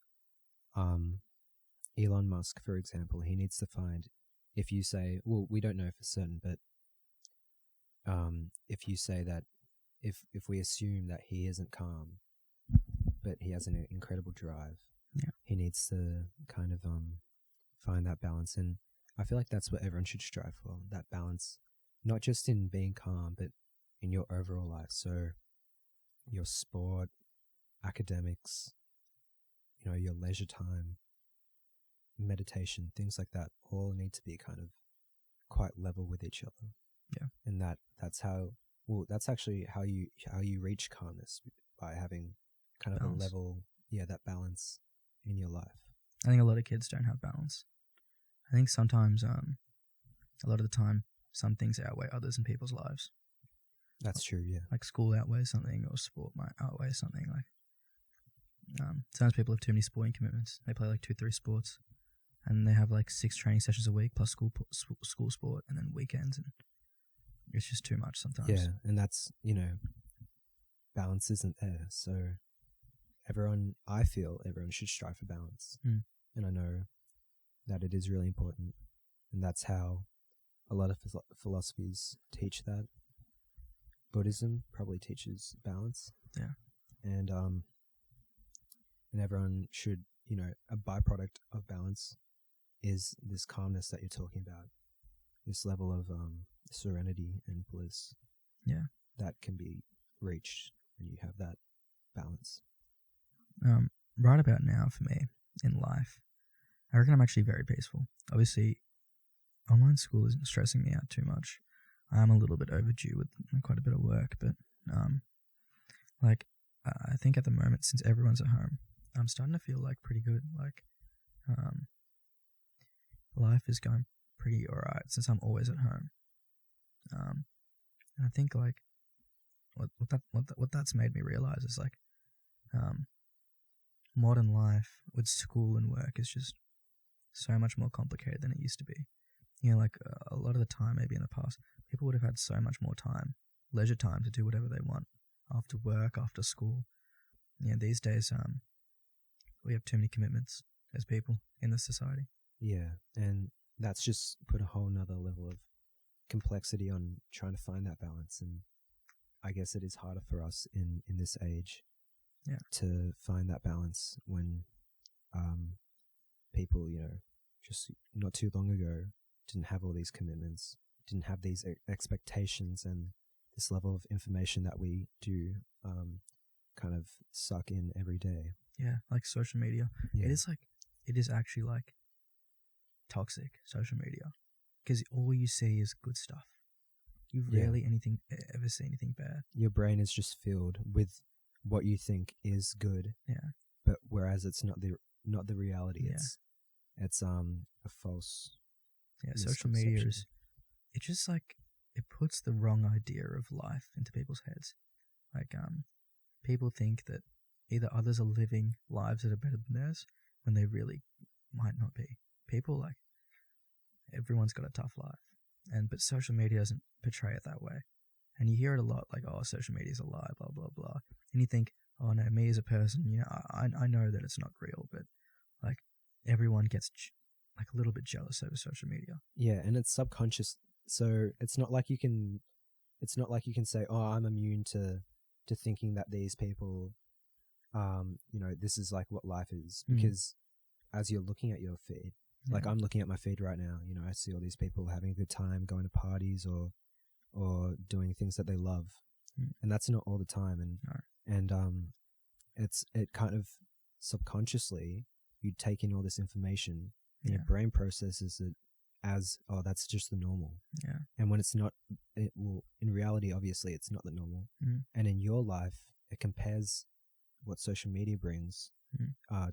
Elon Musk, for example, he needs to find, if you say, well, we don't know for certain, but if you say that, if we assume that he isn't calm, but he has an incredible drive, he needs to kind of find that balance. And I feel like that's what everyone should strive for, that balance, not just in being calm, but in your overall life. So your sport, academics, your leisure time, meditation, things like that, all need to be kind of quite level with each other. Yeah. And that's actually how you reach calmness, by having kind of balance. a level, that balance in your life. I think a lot of kids don't have balance. I think sometimes, a lot of the time, some things outweigh others in people's lives. That's true, yeah. Like school outweighs something, or sport might outweigh something. Like, sometimes people have too many sporting commitments. They play like 2-3 sports, and they have like 6 training sessions a week plus school sport, and then weekends, and it's just too much sometimes. Yeah, and that's, balance isn't there. So I feel everyone should strive for balance. And I know that it is really important, and that's how a lot of philosophies teach that. Buddhism probably teaches balance. Yeah. And everyone should, a byproduct of balance is this calmness that you're talking about, this level of serenity and bliss. Yeah. That can be reached when you have that balance. Right about now for me in life, I reckon I'm actually very peaceful. Obviously, online school isn't stressing me out too much. I am a little bit overdue with quite a bit of work, but I think at the moment, since everyone's at home, I'm starting to feel like pretty good. Like, life is going pretty alright since I'm always at home. And I think like what that's made me realize is like, modern life with school and work is just so much more complicated than it used to be. Like a lot of the time, maybe in the past, people would have had so much more time, leisure time, to do whatever they want after work, after school. These days, we have too many commitments as people in this society. Yeah, and that's just put a whole nother level of complexity on trying to find that balance. And I guess it is harder for us in this age to find that balance when people, just not too long ago didn't have all these commitments, didn't have these expectations and this level of information that we do kind of suck in every day. Yeah, like social media. Yeah. It is actually like toxic, social media, because all you see is good stuff. You rarely ever see anything bad. Your brain is just filled with what you think is good. Yeah. But whereas it's not the reality. Yeah. It's a false. Yeah, social media is, it just like, it puts the wrong idea of life into people's heads. Like, people think that either others are living lives that are better than theirs when they really might not be. People, like, everyone's got a tough life, but social media doesn't portray it that way. And you hear it a lot, like, oh, social media is a lie, blah blah blah. And you think, oh no, me as a person, I know that it's not real, but like, everyone gets like a little bit jealous over social media. Yeah, and it's subconscious. So it's not like you can say, oh, I'm immune to thinking that these people, this is like what life is, because as you're looking at your feed, like I'm looking at my feed right now, I see all these people having a good time, going to parties or doing things that they love, and that's not all the time, and it kind of subconsciously you take in all this information and your brain processes it as, oh, that's just the normal. Yeah. And when it's not, in reality, obviously it's not the normal. And in your life, it compares what social media brings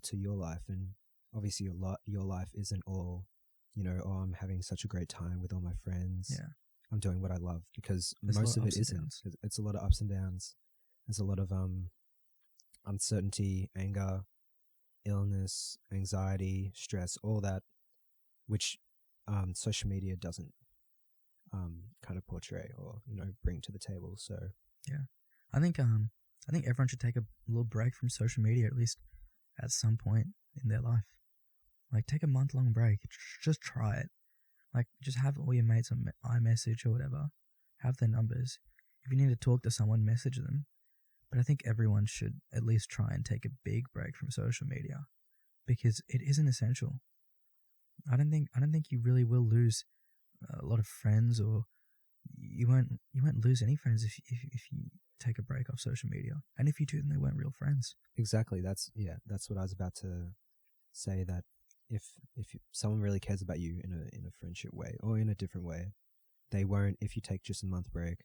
to your life. And obviously your life isn't all, oh, I'm having such a great time with all my friends. Yeah. I'm doing what I love, because most of it isn't. It's a lot of ups and downs. There's a lot of uncertainty, anger, illness, anxiety, stress, all that, which social media doesn't kind of portray or bring to the table. So yeah, I think everyone should take a little break from social media, at least at some point in their life. Like, take a month-long break. Just try it. Like, just have all your mates on iMessage or whatever. Have their numbers. If you need to talk to someone, message them. But I think everyone should at least try and take a big break from social media, because it isn't essential. I don't think you really will lose a lot of friends, or you won't lose any friends if you take a break off social media. And if you do, then they weren't real friends. Exactly. That's what I was about to say, that if someone really cares about you in a friendship way or in a different way, they won't, if you take just a month break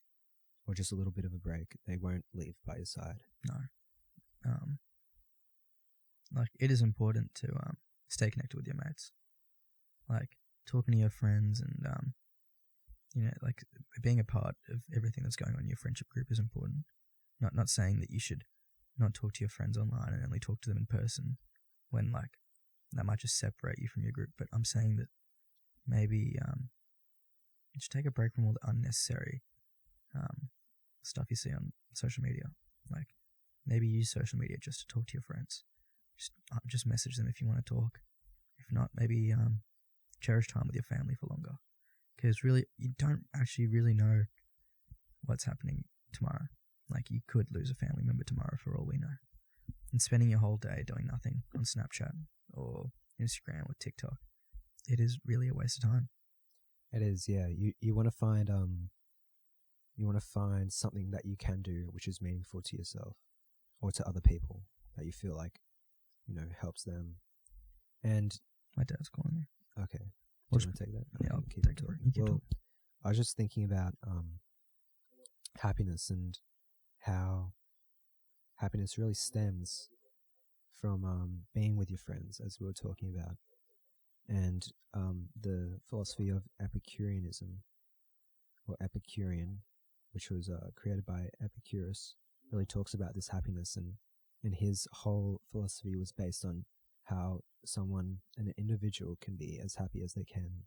or just a little bit of a break, they won't leave by your side. No. Like, it is important to stay connected with your mates. Like, talking to your friends and like, being a part of everything that's going on in your friendship group is important. Not saying that you should not talk to your friends online and only talk to them in person, when, like, that might just separate you from your group. But I'm saying that maybe just take a break from all the unnecessary stuff you see on social media. Like, maybe use social media just to talk to your friends. Just message them if you want to talk. If not, maybe cherish time with your family for longer, because really, you don't actually really know what's happening tomorrow. Like, you could lose a family member tomorrow for all we know. And spending your whole day doing nothing on Snapchat or Instagram or TikTok, it is really a waste of time. It is, yeah. You want to find something that you can do which is meaningful to yourself or to other people, that you feel like helps them. And my dad's calling me. Okay. Do you want to take that? Yeah, I'll keep it. Well, I was just thinking about happiness, and how happiness really stems from being with your friends, as we were talking about. And the philosophy of Epicureanism, or Epicurean, which was created by Epicurus, really talks about this happiness, and his whole philosophy was based on how an individual can be as happy as they can.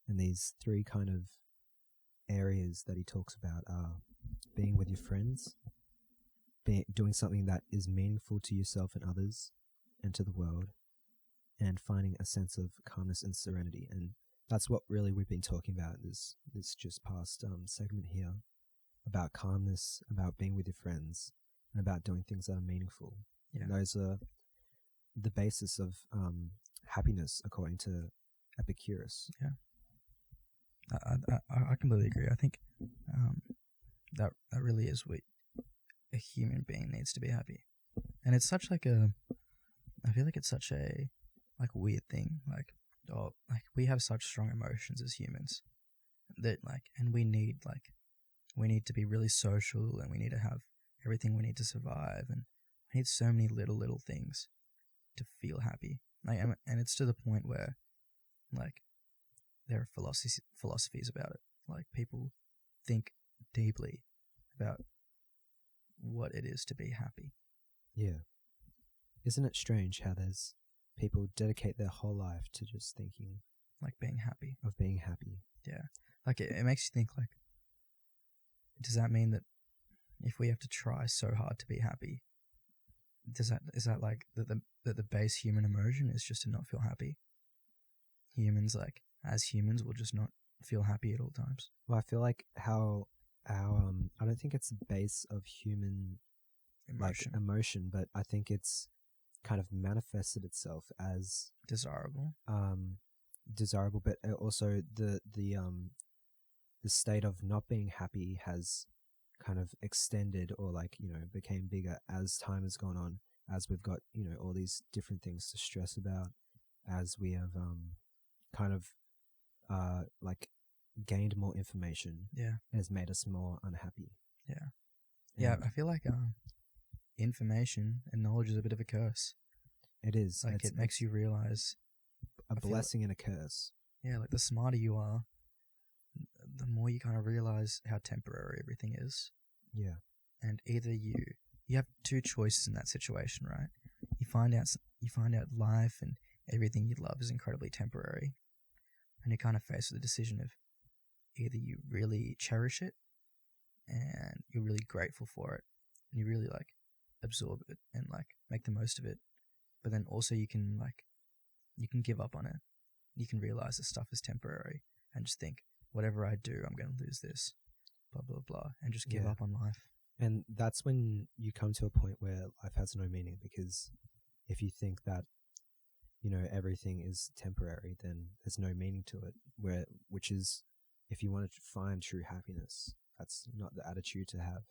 And these three kind of areas that he talks about are being with your friends, doing something that is meaningful to yourself and others and to the world, and finding a sense of calmness and serenity. And that's what really we've been talking about this just past segment here, about calmness, about being with your friends, and about doing things that are meaningful. Yeah. And those are the basis of happiness, according to Epicurus. Yeah. I completely agree. I think that really is what a human being needs to be happy, and it's such like a. I feel like it's such a like weird thing. Like we have such strong emotions as humans that and we need to be really social, and we need to have everything we need to survive, and we need so many little things to feel happy. And it's to the point where like there are philosophies about it. Like people think deeply about what it is to be happy. Yeah. Isn't it strange how there's people dedicate their whole life to just thinking Like being happy. of being happy? Yeah. Like it makes you think like, does that mean that if we have to try so hard to be happy, is that like the base human emotion is just to not feel happy? Humans as humans will just not feel happy at all times. Well, I feel like how our I don't think it's the base of human emotion, but I think it's kind of manifested itself as desirable, but also the state of not being happy has kind of extended or became bigger as time has gone on, as we've got all these different things to stress about, as we have kind of gained more information. Yeah, it has made us more unhappy. Yeah, I feel like information and knowledge is a bit of a curse. It is. It makes you realize a blessing and a curse. Yeah, like the smarter you are, the more you kind of realize how temporary everything is. Yeah. And either you have two choices in that situation, right? You find out life and everything you love is incredibly temporary, and you're kind of faced with the decision of either you really cherish it and you're really grateful for it, and you really absorb it and make the most of it, but then also you can give up on it. You can realize this stuff is temporary and just think, whatever I do, I'm going to lose this, blah blah blah, and just give up on life. And that's when you come to a point where life has no meaning, because if you think that everything is temporary, then there's no meaning to it. Which is, if you want to find true happiness, that's not the attitude to have.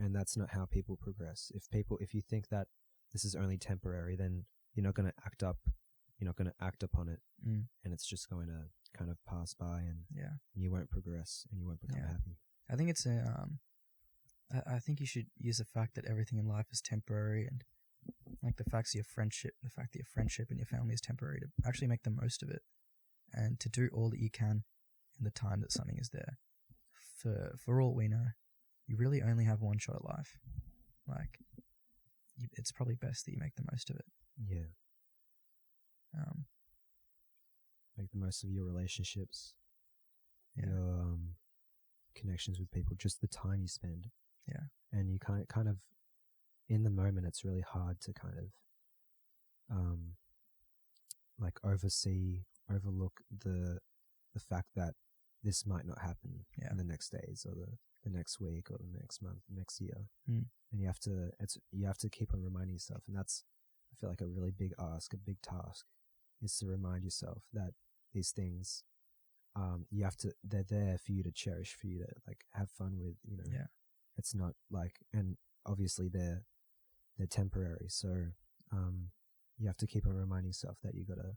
And that's not how people progress. If you think that this is only temporary, then you're not going to act upon it, and it's just going to kind of pass by, and you won't progress, and you won't become happy. I think it's I think you should use the fact that everything in life is temporary, and the fact that your friendship and your family is temporary, to actually make the most of it, and to do all that you can in the time that something is there. For all we know, you really only have one shot at life. It's probably best that you make the most of it. Yeah. Make the most of your relationships, your connections with people, just the time you spend. Yeah. And you kind of in the moment, it's really hard to kind of overlook the fact that this might not happen in the next days, or the next week, or the next month, the next year. And you have to keep on reminding yourself, and that's, I feel like, a really big task is to remind yourself that these things, they're there for you to cherish, for you to have fun with. It's not and obviously they're temporary, so you have to keep on reminding yourself that you gotta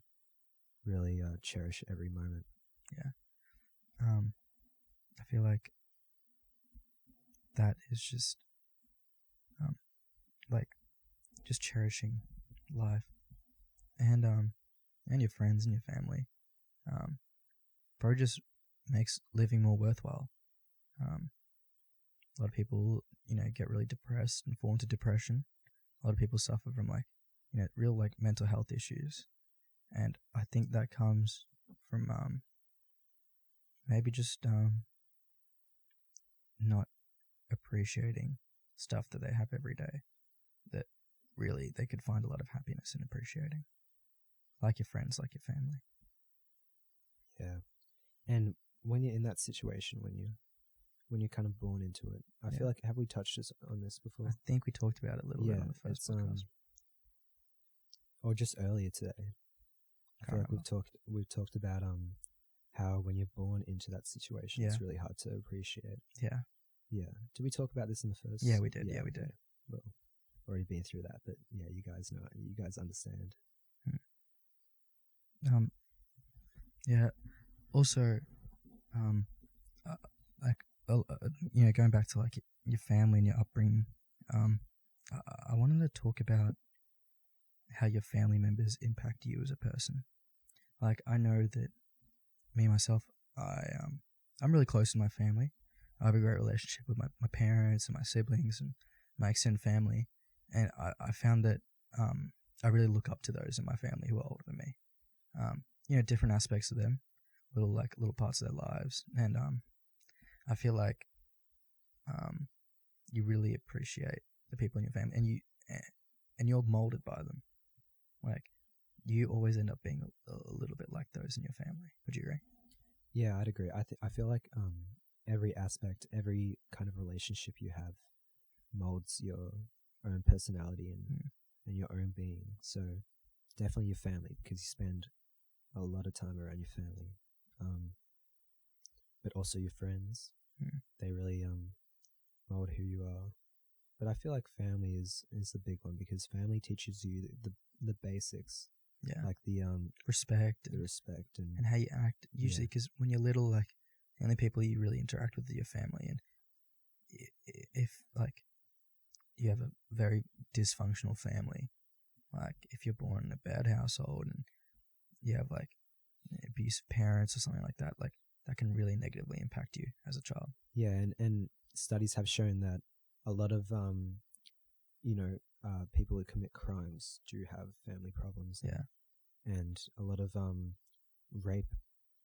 really cherish every moment. I feel like that is just just cherishing life, and your friends and your family, probably just makes living more worthwhile. A lot of people, get really depressed and fall into depression. A lot of people suffer from real mental health issues, and I think that comes from maybe just not appreciating stuff that they have every day, that really they could find a lot of happiness in appreciating, like your friends, like your family. Yeah. And when you're in that situation, when you're kind of born into it, I feel like, have we touched on this before? I think we talked about it a little bit on the first podcast. Or just earlier today. I feel like we've talked about how when you're born into that situation, Yeah. it's really hard to appreciate. Yeah. Yeah. Did we talk about this in the first? Yeah, we did. Yeah, we did. okay. Well, already been through that, but yeah, you guys know, you guys understand. Yeah. Also, like, going back to like your family and your upbringing, I wanted to talk about how your family members impact you as a person. Like, I know that me myself, I'm really close to my family. I have a great relationship with my parents and my siblings and my extended family, and I found that I really look up to those in my family who are older than me. Different aspects of them, little parts of their lives, and I feel like you really appreciate the people in your family, and you're molded by them. Like, you always end up being a little bit like those in your family. Would you agree? Yeah, I'd agree. I feel like every aspect, every kind of relationship you have molds your own personality and your own being. So definitely your family, because you spend a lot of time around your family. But also your friends. They really mold who you are. But I feel like family is the big one, because family teaches you the basics. Yeah. Like the respect. The respect and how you act. Usually, because when you're little, like, the only people you really interact with are your family. And if, like, you have a very dysfunctional family, like, if you're born in a bad household and you have, like, abusive parents or something like that, like, that can really negatively impact you as a child. Yeah, and studies have shown that a lot of people who commit crimes do have family problems. Yeah. And a lot of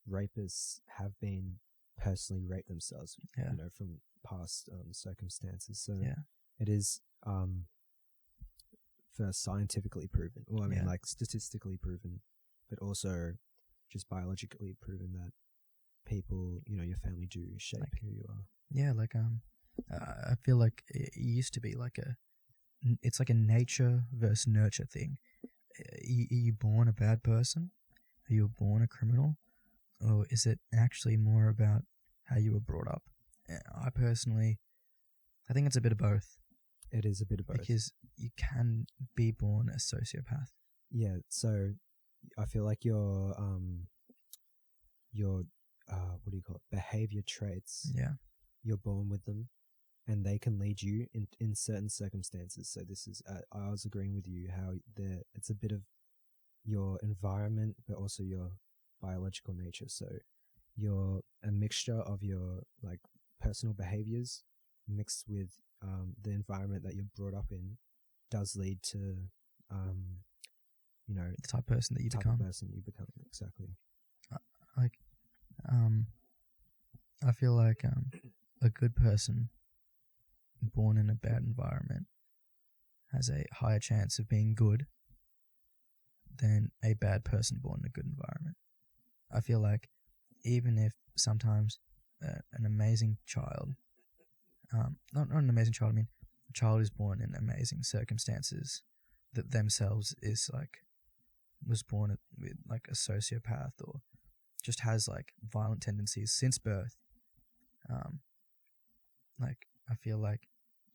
rapists have been personally raped themselves. Yeah. From past circumstances. So yeah. it is first scientifically proven, or like statistically proven, but also just biologically proven that people, your family do shape who you are. Yeah, like I feel like it used to be like it's like a nature versus nurture thing. Are you born a bad person? Are you born a criminal? Or is it actually more about how you were brought up? I think it's a bit of both. It is a bit of both. Because you can be born a sociopath. Yeah, so I feel like your what do you call it? Behavior traits. Yeah. You're born with them, and they can lead you in certain circumstances. So this is, I was agreeing with you how it's a bit of your environment, but also your biological nature. So you're a mixture of your, like, personal behaviors mixed with the environment that you're brought up in does lead to the type of person that you become. Exactly. I feel like a good person born in a bad environment has a higher chance of being good than a bad person born in a good environment. I feel like even if sometimes an amazing child, not an amazing child, I mean a child is born in amazing circumstances that themselves was born with like a sociopath or just has like violent tendencies since birth, I feel like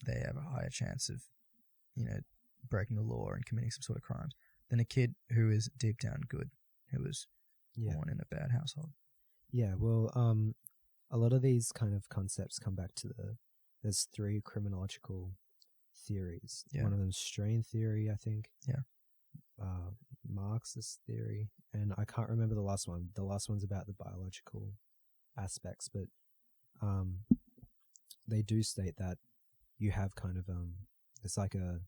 they have a higher chance of, breaking the law and committing some sort of crimes than a kid who is deep down good, who was born in a bad household. Yeah, well, a lot of these kind of concepts come back to there's 3 criminological theories. Yeah. One of them's strain theory, I think. Yeah. Marxist theory, and I can't remember the last one. The last one's about the biological aspects, but they do state that you have kind of it's like a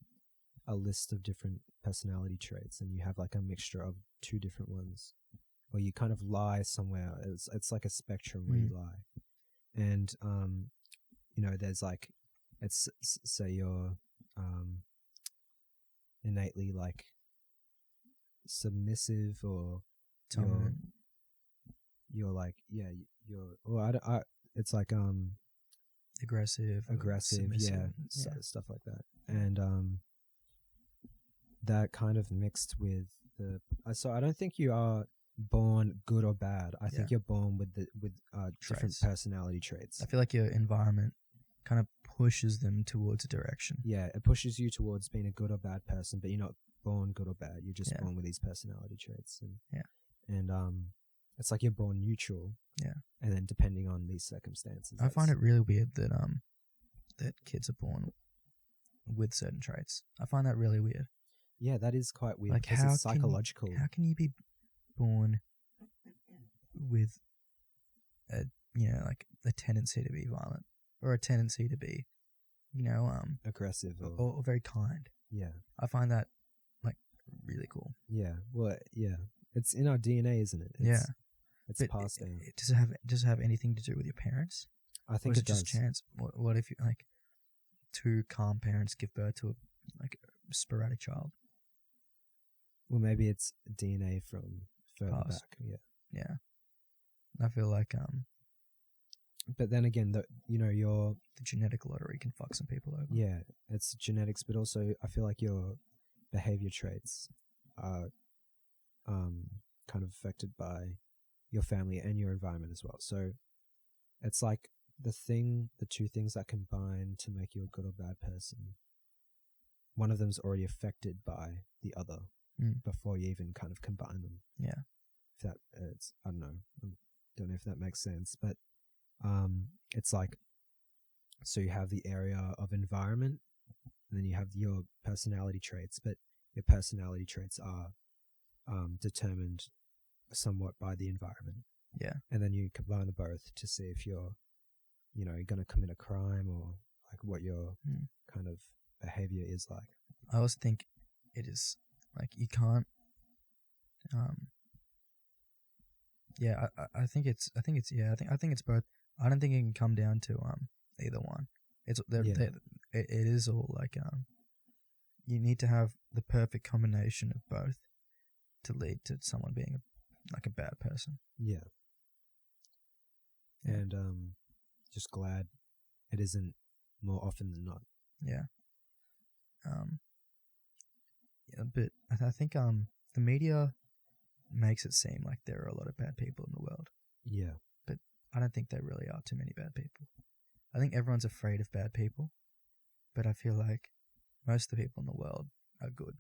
list of different personality traits, and you have like a mixture of 2 different ones, or you kind of lie somewhere. It's like a spectrum where you lie, and there's like, say you're innately like submissive, or you're like it's like aggressive, stuff like that. And that kind of mixed with so I don't think you are born good or bad. I Yeah. think you're born with different Traits. personality traits. I feel like your environment kind of pushes them towards a direction. Yeah, it pushes you towards being a good or bad person, but you're not born good or bad. You're just Yeah. born with these personality traits, Yeah. and it's like you're born neutral. Yeah. And then depending on these circumstances, I find it really weird that that kids are born with certain traits. I find that really weird. Yeah, that is quite weird Like, because how it's psychological. How can you be born with a like a tendency to be violent or a tendency to be Aggressive or very kind? yeah. I find that like really cool. Yeah. Well, yeah. It's in our DNA, isn't it? It's But passed down. Does it have anything to do with your parents? I think Or is it it does. just chance? What if you like two calm parents give birth to a sporadic child? Well, maybe it's DNA from further Past. back. Yeah. Yeah. I feel like But then again, your the genetic lottery can fuck some people over. yeah, it's genetics, but also I feel like your behavior traits are kind of affected by your family and your environment as well. So it's like the two things that combine to make you a good or bad person. One of them's already affected by the other before you even kind of combine them. Yeah. If that I don't know. I don't know if that makes sense, but it's like, so you have the area of environment, and then you have your personality traits, but your personality traits are determined somewhat by the environment. Yeah. And then you combine the both to see if you're going to commit a crime, or like what your kind of behavior is like. I always think it is like you can't. Yeah, I think it's both. I don't think it can come down to either one. It's it is all like you need to have the perfect combination of both to lead to someone being like a bad person. Yeah. And just glad it isn't more often than not. Yeah. But I think the media makes it seem like there are a lot of bad people in the world. Yeah. But I don't think there really are too many bad people. I think everyone's afraid of bad people, but I feel like most of the people in the world are good.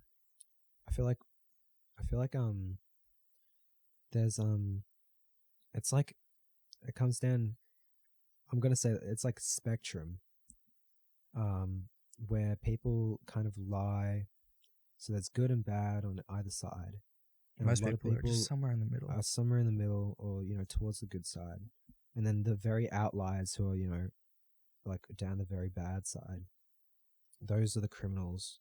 I feel like there's it's like it comes down, I'm going to say it's like spectrum where people kind of lie. So there's good and bad on either side. And most people are just somewhere in the middle. Are somewhere in the middle, or towards the good side. And then the very outliers who are like down the very bad side, those are the criminals.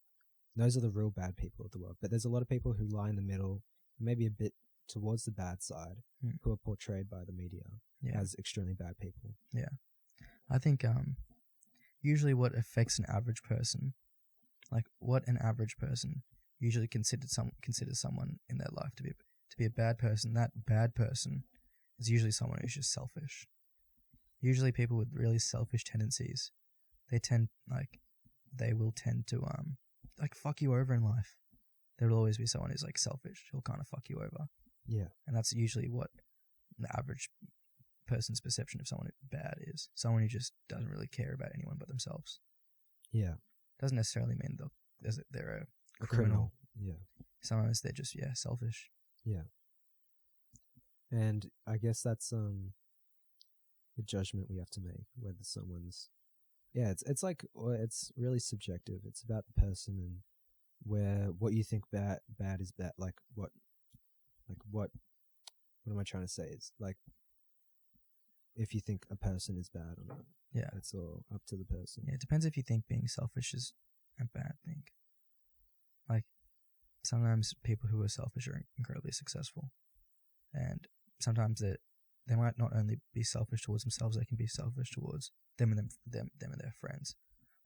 Those are the real bad people of the world. But there's a lot of people who lie in the middle, maybe a bit towards the bad side, who are portrayed by the media as extremely bad people. Yeah. I think usually what affects an average person, like what an average person usually considers someone in their life to be a bad person, that bad person is usually someone who's just selfish. Usually people with really selfish tendencies, they will tend to like fuck you over in life. There will always be someone who's like selfish, who'll kind of fuck you over. Yeah. And that's usually what the average person's perception of someone bad is. Someone who just doesn't really care about anyone but themselves. Yeah. Doesn't necessarily mean they're a criminal. Yeah. Sometimes they're just selfish. Yeah. And I guess that's the judgment we have to make, whether someone's it's like, it's really subjective. It's about the person and what you think bad is bad. What am I trying to say is like, if you think a person is bad or not. Yeah. It's all up to the person. Yeah, it depends if you think being selfish is a bad thing. Like, sometimes people who are selfish are incredibly successful. And sometimes they might not only be selfish towards themselves, they can be selfish towards them and their friends.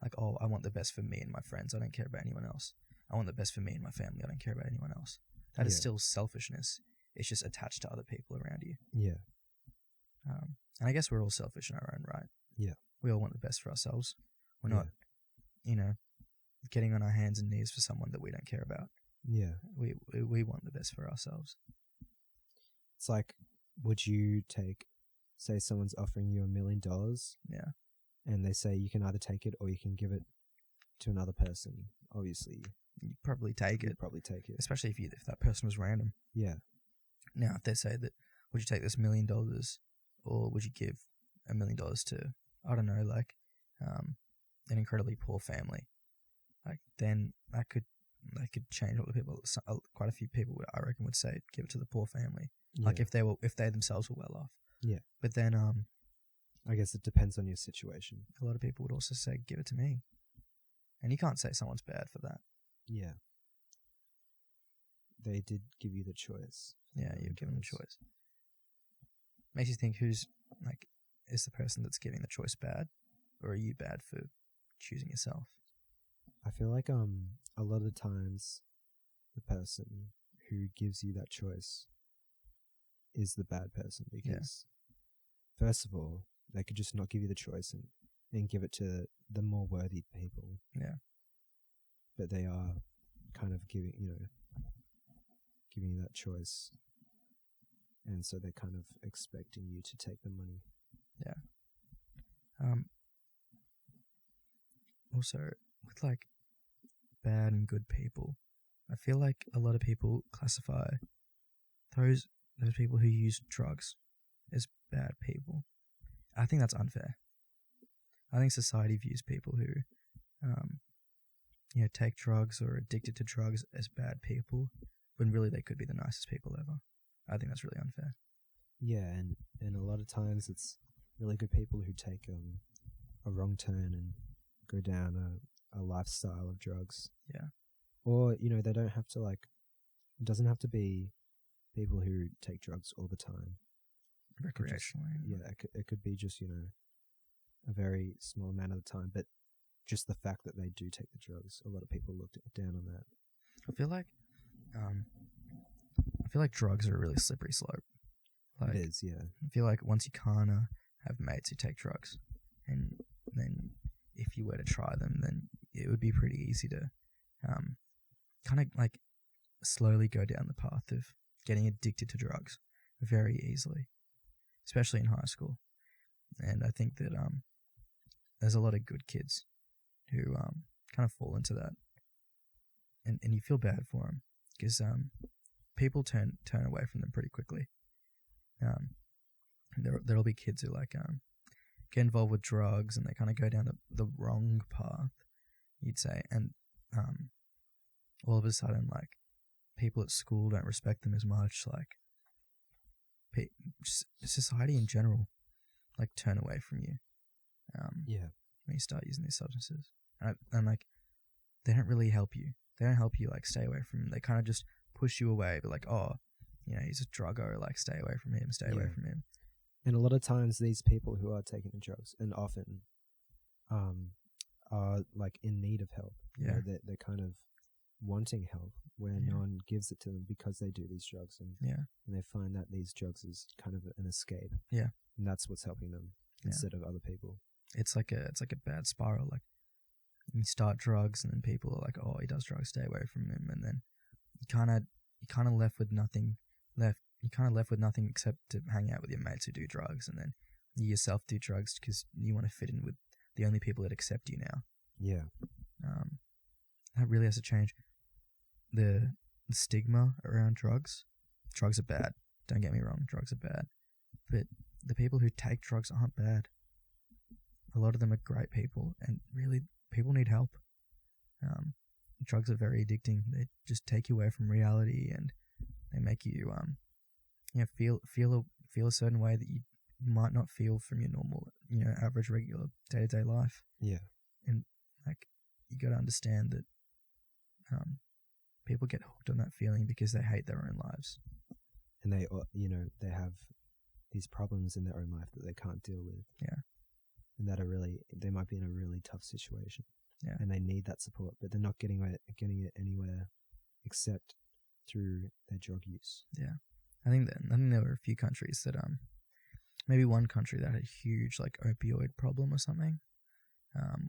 Like, oh, I want the best for me and my friends. I don't care about anyone else. I want the best for me and my family. I don't care about anyone else. That is still selfishness. It's just attached to other people around you. Yeah. And I guess we're all selfish in our own right. Yeah. We all want the best for ourselves. We're not, getting on our hands and knees for someone that we don't care about. Yeah. We want the best for ourselves. It's like, would you take, say someone's offering you $1 million Yeah. and they say you can either take it or you can give it to another person. Obviously, You'd probably take you'd it, probably take it. especially if that person was random. Yeah. Now, if they say that, would you take this $1 million, or would you give $1 million to, I don't know, like, an incredibly poor family? Like, then that could change what the people. Quite a few people, I reckon, would say give it to the poor family. Yeah. Like if they themselves were well off. Yeah. But then, I guess it depends on your situation. a lot of people would also say give it to me, and you can't say someone's bad for that. Yeah. They did give you the choice. Yeah, you're given the choice. Makes you think, who's like, is the person that's giving the choice bad, or are you bad for choosing yourself? I feel like a lot of the times the person who gives you that choice is the bad person, because first of all, they could just not give you the choice and give it to the more worthy people. Yeah. But they are kind of giving you that choice, and so they're kind of expecting you to take the money. Yeah. Also, with like bad and good people, I feel like a lot of people classify those people who use drugs as bad people. I think that's unfair. I think society views people who, take drugs or are addicted to drugs as bad people, when really they could be the nicest people ever. I think that's really unfair. Yeah, and a lot of times it's really good people who take a wrong turn and go down a lifestyle of drugs. Yeah. Or, they don't have to, it doesn't have to be people who take drugs all the time. Recreationally. Yeah, it could be just, a very small amount of the time, but just the fact that they do take the drugs, a lot of people look down on that. I feel like drugs are a really slippery slope. Like, it is, yeah. I feel like once you kind of have mates who take drugs, and then if you were to try them, then it would be pretty easy to kind of like slowly go down the path of getting addicted to drugs very easily, especially in high school. And I think that there's a lot of good kids who kind of fall into that, and you feel bad for them, because people turn away from them pretty quickly. There'll be kids who get involved with drugs, and they kind of go down the wrong path, you'd say, and all of a sudden, people at school don't respect them as much. Society in general, turn away from you. Yeah. When you start using these substances, and they don't really help you. They don't help you stay away from them. They kind of just push you away, but he's a druggo, stay away from him, stay away from him. And a lot of times these people who are taking the drugs, and often are in need of help. Yeah. They're kind of wanting help where no one gives it to them because they do these drugs, and they find that these drugs is kind of an escape. Yeah. And that's what's helping them instead of other people. It's like a bad spiral. You start drugs, and then people are like, "Oh, he does drugs, stay away from him," and then you kind of left with nothing left. You're kind of left with nothing except to hang out with your mates who do drugs, and then you yourself do drugs because you want to fit in with the only people that accept you now. Yeah. That really has to change. The stigma around drugs. Drugs are bad. Don't get me wrong, drugs are bad. But the people who take drugs aren't bad. A lot of them are great people, and really, people need help. Drugs are very addicting. They just take you away from reality, and they make you feel a certain way that you might not feel from your normal, average, regular day-to-day life. Yeah. And you got to understand that people get hooked on that feeling because they hate their own lives, and they have these problems in their own life that they can't deal with. Yeah. And that they might be in a really tough situation. Yeah. And they need that support, but they're not getting it anywhere except through their drug use. Yeah. I think there were a few countries that maybe one country that had a huge opioid problem or something.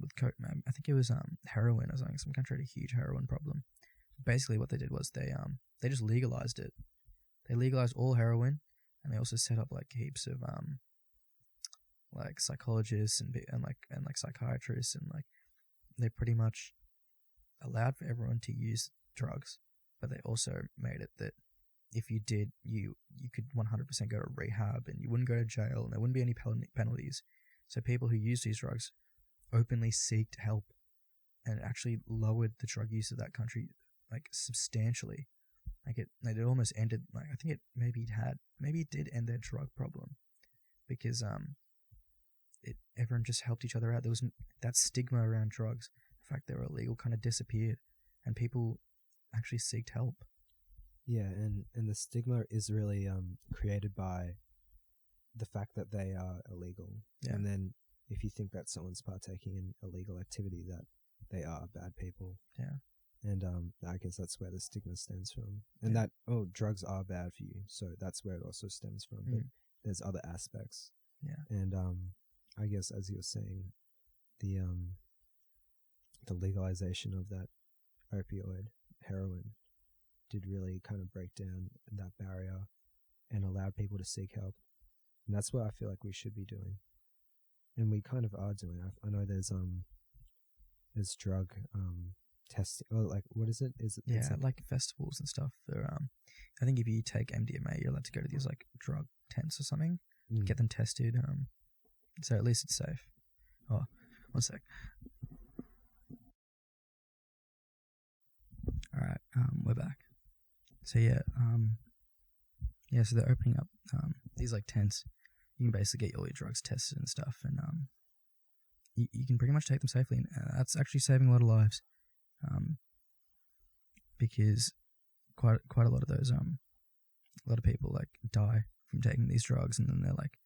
With coke, I think it was heroin or something. Some country had a huge heroin problem. Basically, what they did was they just legalized it. They legalized all heroin, and they also set up like heaps of like psychologists and psychiatrists, and like they pretty much allowed for everyone to use drugs, but they also made it that if you did, you could 100% go to rehab and you wouldn't go to jail and there wouldn't be any penalties. So people who use these drugs openly seeked help, and it actually lowered the drug use of that country like substantially. Like it almost ended. Like I think it did end their drug problem, because everyone just helped each other out. There was that stigma around drugs. The fact they were illegal kind of disappeared, and people actually sought help. Yeah, and the stigma is really created by the fact that they are illegal. Yeah. And then if you think that someone's partaking in illegal activity, that they are bad people. Yeah. And I guess that's where the stigma stems from. And that, drugs are bad for you. So that's where it also stems from. But there's other aspects. Yeah. And I guess, as you were saying, the legalization of that opioid, heroin, did really kind of break down that barrier and allowed people to seek help. And that's what I feel like we should be doing. And we kind of are doing. I know there's drug testing. Oh, like, what is it? Is it? Yeah, like festivals and stuff. I think if you take MDMA, you're allowed to go to these like drug tents or something, get them tested. So at least it's safe. Oh, one sec. All right, we're back. So so they're opening up these like tents. You can basically get all your drugs tested and stuff, and you can pretty much take them safely, and that's actually saving a lot of lives, because quite a lot of those a lot of people like die from taking these drugs, and then they're like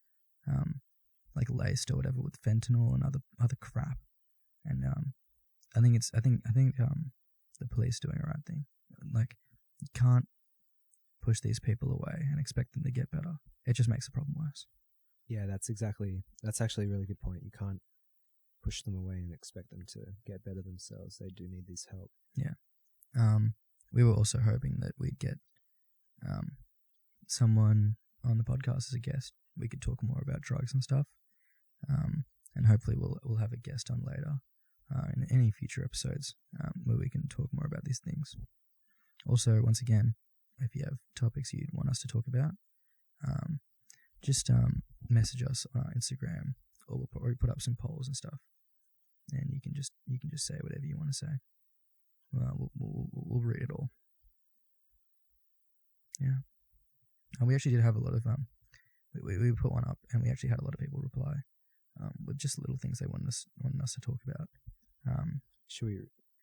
laced or whatever with fentanyl and other crap, and I think the police doing the right thing. Like, you can't push these people away and expect them to get better. It just makes the problem worse. Yeah, that's actually a really good point. You can't push them away and expect them to get better themselves. They do need this help. Yeah. We were also hoping that we'd get someone on the podcast as a guest. We could talk more about drugs and stuff. And hopefully we'll have a guest on later in any future episodes where we can talk more about these things. Also, once again, if you have topics you'd want us to talk about, just message us on our Instagram, or we'll put up some polls and stuff, and you can just say whatever you want to say. We'll read it all. Yeah, and we actually did have a lot of we put one up, and we actually had a lot of people reply with just little things they wanted us to talk about.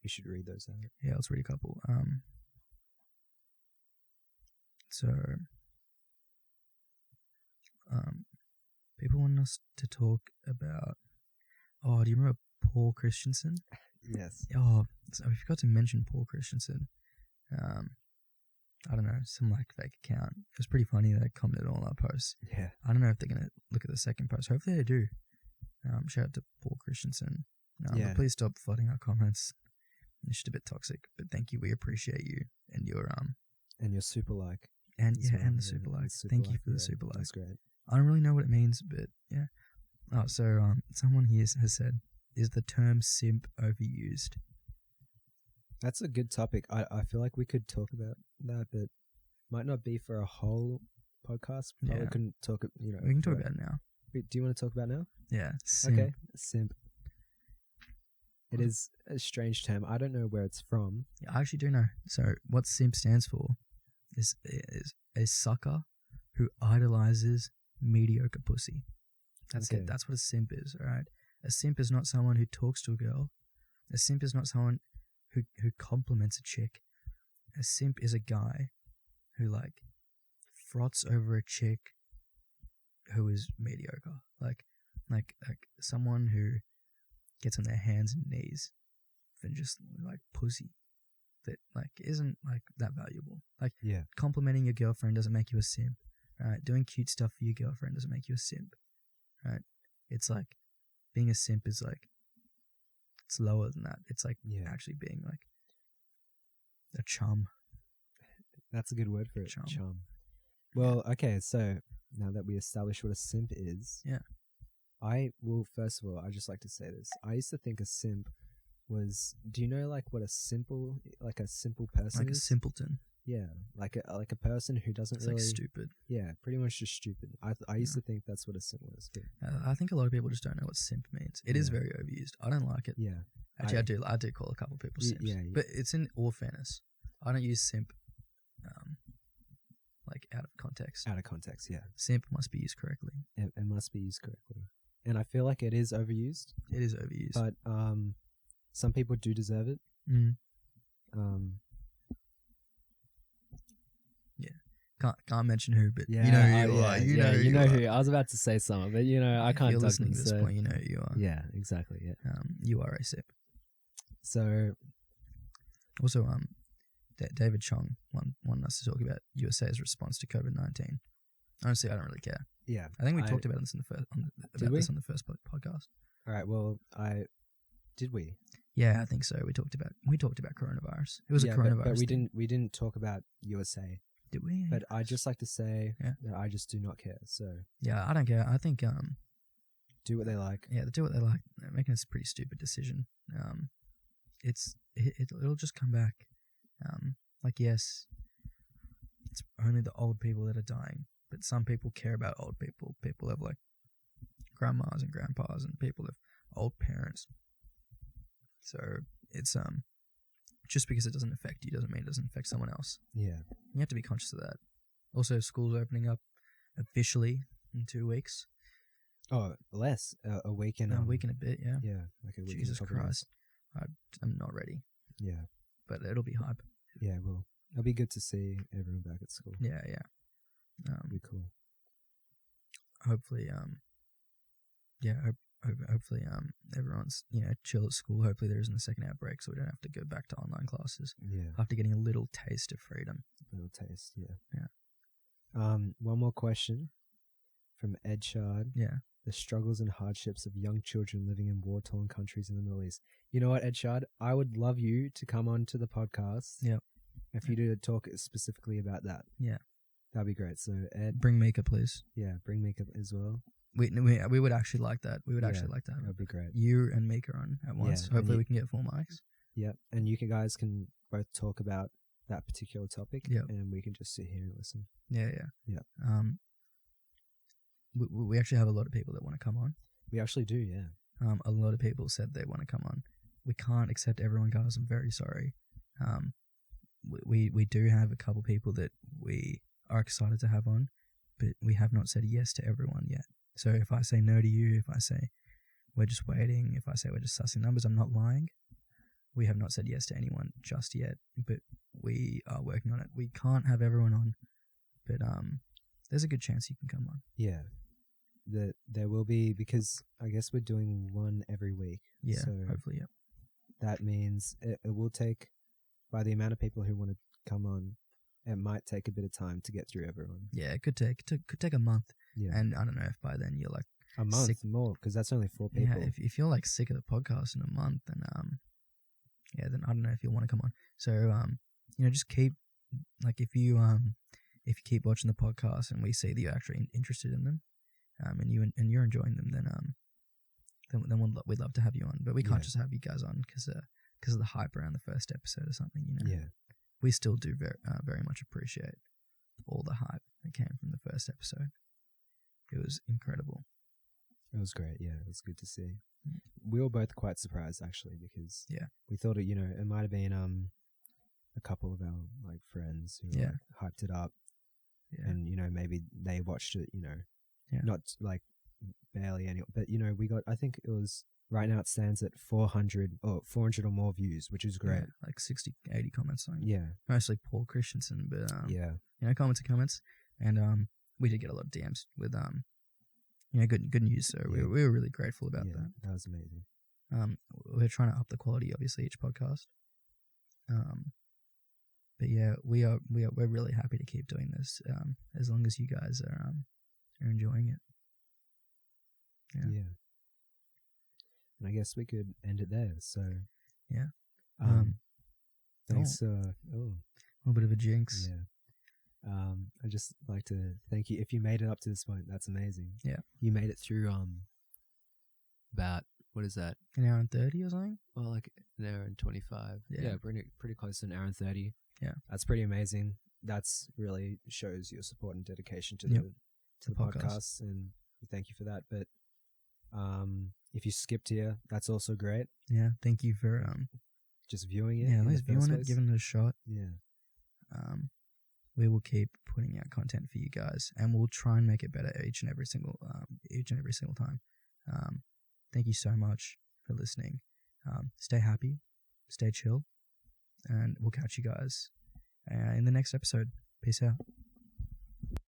We should read those out. Yeah, let's read a couple. So, people want us to talk about. Oh, do you remember Paul Christensen? Yes. Oh, so we forgot to mention Paul Christensen. I don't know, some like fake account. It was pretty funny. They commented on our posts. Yeah. I don't know if they're gonna look at the second post. Hopefully they do. Shout out to Paul Christensen. But please stop flooding our comments. It's just a bit toxic. But thank you. We appreciate you and your super like. And well. and the super like. Thank you for the super like. That's great. I don't really know what it means, but yeah. Oh, so someone here has said, is the term simp overused? That's a good topic. I feel like we could talk about that, but might not be for a whole podcast. Probably couldn't talk. We can talk about it now. Do you want to talk about it now? Yeah. Simp. Okay. Simp. It is a strange term. I don't know where it's from. Yeah, I actually do know. So what simp stands for is a sucker who idolizes mediocre pussy. That's it. That's what a simp is, all right? A simp is not someone who talks to a girl. A simp is not someone who compliments a chick. A simp is a guy who like froths over a chick who is mediocre. Like someone who gets on their hands and knees for just like pussy that like isn't like that valuable. Like complimenting your girlfriend doesn't make you a simp. Right? Doing cute stuff for your girlfriend doesn't make you a simp. Right? It's like being a simp is like it's lower than that. It's like actually being like a chum. That's a good word for it. Chum. Well, okay, so now that we established what a simp is, Yeah. First of all, I just like to say this. I used to think a simp was, do you know like what a simple person Like a is? simpleton. Yeah, like a person who doesn't It's really, like stupid. yeah, pretty much just stupid. I used to think that's what a simp was. But I think a lot of people just don't know what simp means. It is Yeah. very overused. I don't like it. yeah, Actually, I do call a couple of people simps. Yeah. But it's in all fairness. I don't use simp like out of context. out of context, yeah, Simp must be used correctly. it must be used correctly, and I feel like it is overused. It is overused. But some people do deserve it. Can't mention who, but Yeah, you know who you are. You know who who. I was about to say something, but I If can't. you're tug listening them, to this so- point, you know who you are. Yeah, exactly. Yeah. You are a simp. So Also, David Chong wanted us to talk about USA's response to COVID-19. Honestly, I don't really care. yeah, I think we talked about this in the first on the first podcast. All right. Well, did we? Yeah, I think so. We talked about coronavirus. It was a coronavirus. but we thing. didn't talk about USA. Did we? But I just like to say Yeah. that I just do not care. So Yeah, I don't care. I think do what they like. yeah, they do what they like. They're making a pretty stupid decision. It'll just come back. Like yes, it's only the old people that are dying, but some people care about old people. People have like grandmas and grandpas, and people have old parents. So it's just because it doesn't affect you doesn't mean it doesn't affect someone else. Yeah. You have to be conscious of that. Also, school's opening up officially in 2 weeks. Oh, less a week and A week and a bit, yeah. Yeah, like a week. Jesus and a couple Christ. I'm not ready. days. Yeah. But it'll be hype. Yeah. Well, it'll be good to see everyone back at school. Yeah. It'll be cool. Hopefully, hopefully, everyone's, chill at school. Hopefully there isn't a second outbreak so we don't have to go back to online classes Yeah. after getting a little taste of freedom. Little taste. Yeah. Yeah. One more question from Ed Shard. Yeah. The struggles and hardships of young children living in war-torn countries in the Middle East. You know what, Ed Shard? I would love you to come on to the podcast. Yeah. If you do talk specifically about that. Yeah. That'd be great. So, Ed, Bring Mika, please. yeah, bring Mika as well. We would actually like that. We would actually like that. That'd be great. You and Mika on at once. Yeah, and Hopefully you- we can get 4 mics. Yeah, and you guys can both talk about that particular topic. Yep. And we can just sit here and listen. Yeah. Yeah. We actually have a lot of people that want to come on. We actually do, yeah. A lot of people said they want to come on. We can't accept everyone, guys. I'm very sorry. We do have a couple people that we are excited to have on, but we have not said yes to everyone yet. So if I say no to you, if I say we're just waiting, if I say we're just sussing numbers, I'm not lying. We have not said yes to anyone just yet, but we are working on it. We can't have everyone on, but there's a good chance you can come on. Yeah. There will be, because I guess we're doing one every week. Yeah, So hopefully, yeah. that means it will take, by the amount of people who want to come on, it might take a bit of time to get through everyone. Yeah, it could take a month, Yeah. and I don't know if by then you're like A month sick. more, because that's only 4 people. Yeah, if you're like sick of the podcast in a month, then then I don't know if you'll want to come on. So just keep if you keep watching the podcast and we see that you're actually interested in them, and you're enjoying them, then we'd love to have you on. But we can't just have you guys on because of the hype around the first episode or something. Yeah. We still do very much appreciate all the hype that came from the first episode. It was incredible. It was great. Yeah, it was good to see. We were both quite surprised, actually, because we thought it, it might have been a couple of our like friends who hyped it up, and maybe they watched it, not like barely any, but we got, I think it was, right now it stands at 400 or more views, which is great. Yeah, like 60, 80 comments. Yeah, mostly Paul Christensen, but comments, and we did get a lot of DMs with good news. So we were really grateful about that. That was amazing. We're trying to up the quality, obviously, each podcast. But yeah, we're really happy to keep doing this, as long as you guys are enjoying it. Yeah. And I guess we could end it there. So yeah. Thanks. A little bit of a jinx. Yeah. I just like to thank you. If you made it up to this point, that's amazing. Yeah. You made it through about, what is that? An hour and 30 or something? Well, like an hour and 25. Yeah. Pretty close to an hour and 30. Yeah. That's pretty amazing. That's really shows your support and dedication to Yep. the podcast, and we thank you for that. But if you skipped here, that's also great. Yeah. Thank you for just viewing it. Yeah, at least viewing it, giving it a shot. Yeah. We will keep putting out content for you guys, and we'll try and make it better each and every single time. Thank you so much for listening. Stay happy, stay chill, and we'll catch you guys in the next episode. Peace out.